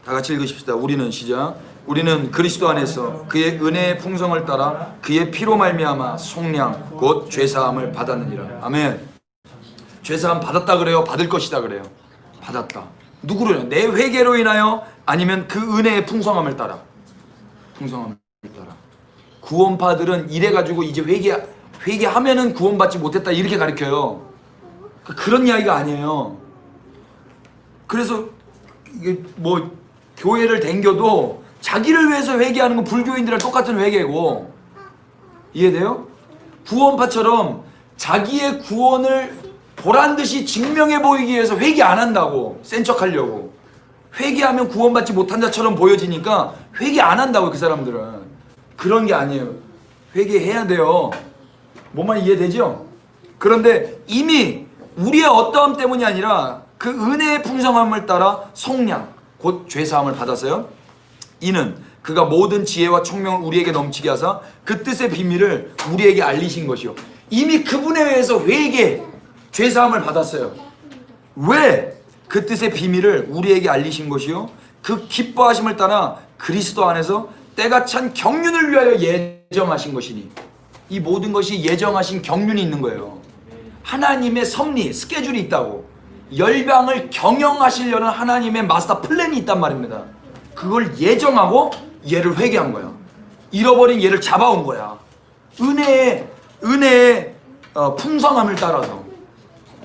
Speaker 1: 다 같이 읽으십시다. 우리는 시작. 우리는 그리스도 안에서 그의 은혜의 풍성을 따라 그의 피로 말미암아 속량 곧 죄사함을 받았느니라. 아멘. 죄사함 받았다 그래요? 받을 것이다 그래요? 받았다. 누구로요? 내 회개로 인하여 아니면 그 은혜의 풍성함을 따라. 풍성함을 따라. 구원파들은 이래가지고 이제 회개하면은 구원받지 못했다 이렇게 가르쳐요. 그런 이야기가 아니에요. 그래서 이게 뭐 교회를 댕겨도 자기를 위해서 회개하는 건 불교인들이랑 똑같은 회개고, 이해돼요? 구원파처럼 자기의 구원을 보란듯이 증명해 보이기 위해서 회개 안 한다고, 센 척하려고. 회개하면 구원받지 못한 자처럼 보여지니까 회개 안 한다고. 그 사람들은 그런 게 아니에요. 회개해야 돼요. 뭐만 이해되죠? 그런데 이미 우리의 어떠함 때문이 아니라 그 은혜의 풍성함을 따라 속량 곧 죄사함을 받았어요. 이는 그가 모든 지혜와 총명을 우리에게 넘치게 하사 그 뜻의 비밀을 우리에게 알리신 것이요. 이미 그분에 의해서 회개, 죄사함을 받았어요. 왜? 그 뜻의 비밀을 우리에게 알리신 것이요. 그 기뻐하심을 따라 그리스도 안에서 때가 찬 경륜을 위하여 예정하신 것이니, 이 모든 것이 예정하신 경륜이 있는 거예요. 하나님의 섭리, 스케줄이 있다고. 열방을 경영하시려는 하나님의 마스터 플랜이 있단 말입니다. 그걸 예정하고 얘를 회개한 거야. 잃어버린 얘를 잡아온 거야. 은혜의 풍성함을 따라서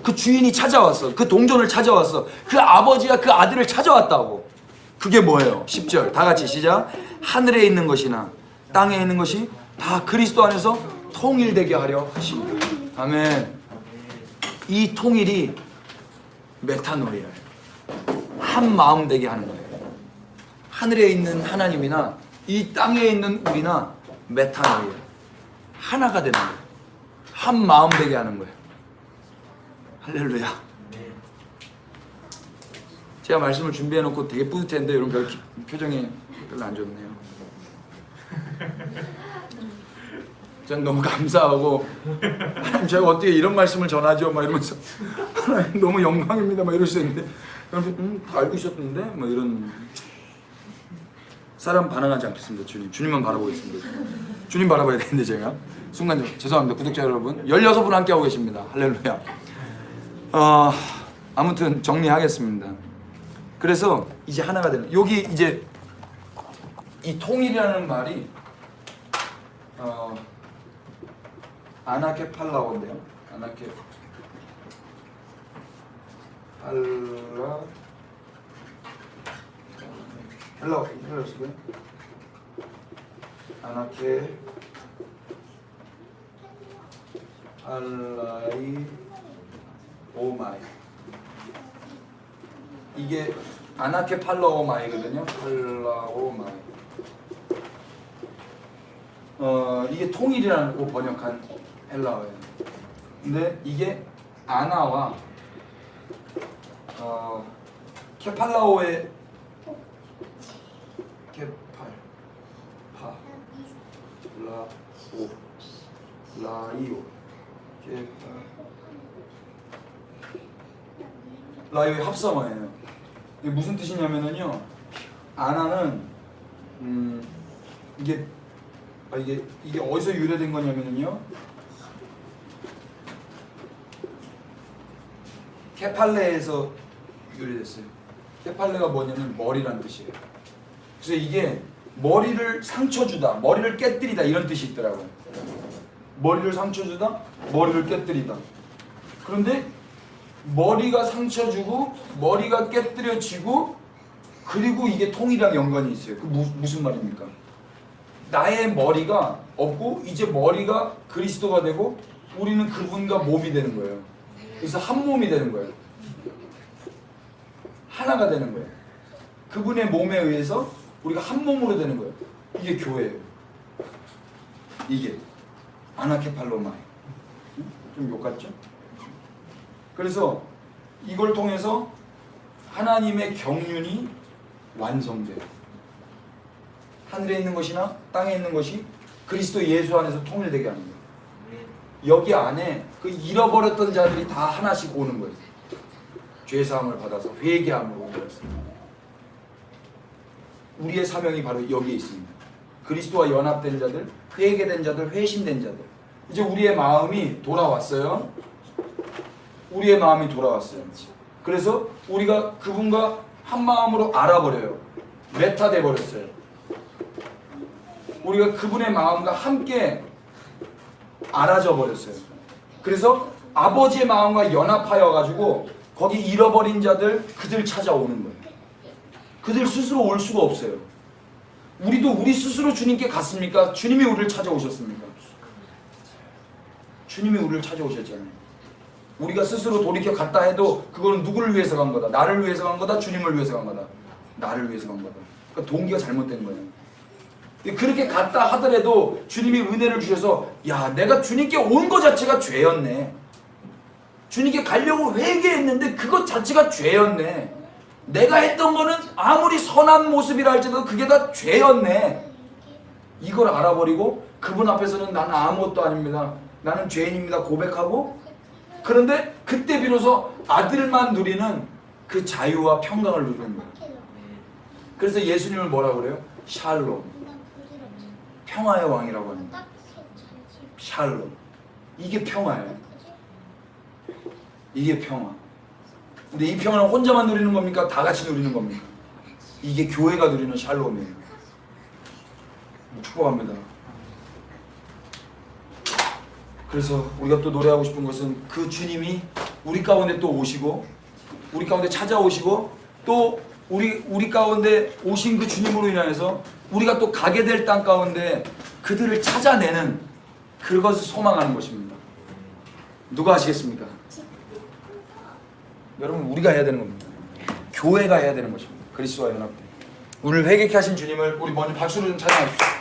Speaker 1: 그 주인이 찾아왔어. 그 동전을 찾아왔어. 그 아버지가 그 아들을 찾아왔다고. 그게 뭐예요? 10절 다 같이 시작. 하늘에 있는 것이나 땅에 있는 것이 다 그리스도 안에서 통일되게 하려 하십니다. 아멘. 이 통일이 메타노이아예요. 한 마음 되게 하는 거예요. 하늘에 있는 하나님이나 이 땅에 있는 우리나 메타노이아, 하나가 되는 거예요. 한 마음 되게 하는 거예요. 할렐루야. 제가 말씀을 준비해놓고 되게 뿌듯했는데 여러분 별 표정이 별로 안 좋네요. 전 너무 감사하고, 하나님 제가 어떻게 이런 말씀을 전하죠? 막 이러면서 하나님 너무 영광입니다 막 이러시는데, 여러분 다 알고 있었는데 뭐 이런. 사람 반항하지 않겠습니다. 주님만 바라보겠습니다. 주님 바라봐야 되는데 제가 순간 죄송합니다. 구독자 여러분 16분 함께 하고 계십니다. 할렐루야. 아무튼 정리하겠습니다. 그래서 이제 하나가 되는, 여기 이제 이 통일이라는 말이 아나케팔라오인데요. 헬라어였어요. 아나케 팔라이 오마이, 이게 아나케 팔라오마이거든요. 팔라오마이. 이게 통일이라고 번역한 헬라어예요. 근데 이게 아나와 케팔라오의 라이오의 합성어예요. 이게 무슨 뜻이냐면은요, 아나는 이게 어디서 유래된 거냐면은요, 케팔레에서 유래됐어요. 케팔레가 뭐냐면 머리란 뜻이에요. 그래서 이게 머리를 상처 주다, 머리를 깨뜨리다 이런 뜻이 있더라고요. 머리를 상처 주다, 머리를 깨뜨리다. 그런데 머리가 상처 주고 머리가 깨뜨려지고, 그리고 이게 통일이랑 연관이 있어요. 그 무슨 말입니까? 나의 머리가 없고 이제 머리가 그리스도가 되고 우리는 그분과 몸이 되는 거예요. 그래서 한 몸이 되는 거예요. 하나가 되는 거예요. 그분의 몸에 의해서 우리가 한 몸으로 되는 거예요. 이게 교회예요. 이게 아나케팔로마이. 좀 욕 같죠? 그래서 이걸 통해서 하나님의 경륜이 완성돼요. 하늘에 있는 것이나 땅에 있는 것이 그리스도 예수 안에서 통일되게 하는 거예요. 여기 안에 그 잃어버렸던 자들이 다 하나씩 오는 거예요. 죄사함을 받아서 회개함으로 오는 거예요. 우리의 사명이 바로 여기에 있습니다. 그리스도와 연합된 자들, 회개된 자들, 회심된 자들. 이제 우리의 마음이 돌아왔어요. 우리의 마음이 돌아왔어요. 그래서 우리가 그분과 한 마음으로 알아버려요. 메타 돼버렸어요. 우리가 그분의 마음과 함께 알아져 버렸어요. 그래서 아버지의 마음과 연합하여 가지고 거기 잃어버린 자들, 그들 찾아오는 거예요. 그들 스스로 올 수가 없어요. 우리도 우리 스스로 주님께 갔습니까? 주님이 우리를 찾아오셨습니까? 주님이 우리를 찾아오셨잖아요. 우리가 스스로 돌이켜 갔다 해도 그거는 누구를 위해서 간 거다? 나를 위해서 간 거다? 주님을 위해서 간 거다? 나를 위해서 간 거다. 그러니까 동기가 잘못된 거예요. 그렇게 갔다 하더라도 주님이 은혜를 주셔서, 야, 내가 주님께 온 거 자체가 죄였네. 주님께 가려고 회개했는데 그것 자체가 죄였네. 내가 했던 거는 아무리 선한 모습이라 할지라도 그게 다 죄였네. 이걸 알아버리고 그분 앞에서는 나는 아무것도 아닙니다, 나는 죄인입니다 고백하고, 그런데 그때 비로소 아들만 누리는 그 자유와 평강을 누리는 거예요. 그래서 예수님을 뭐라고 그래요? 샬롬, 평화의 왕이라고 합니다. 샬롬, 이게 평화예요. 이게 평화. 근데 이 평화는 혼자만 누리는 겁니까? 다 같이 누리는 겁니까? 이게 교회가 누리는 샬롬이에요. 축복합니다. 그래서 우리가 또 노래하고 싶은 것은 그 주님이 우리 가운데 또 오시고, 우리 가운데 찾아오시고, 또 우리 가운데 오신 그 주님으로 인하여서 우리가 또 가게 될 땅 가운데 그들을 찾아내는 그것을 소망하는 것입니다. 누가 하시겠습니까? 여러분, 우리가 해야 되는 겁니다. 교회가 해야 되는 것입니다. 그리스도와 연합돼. 오늘 회개케 하신 주님을 우리 먼저 박수로 좀 찬양합시다.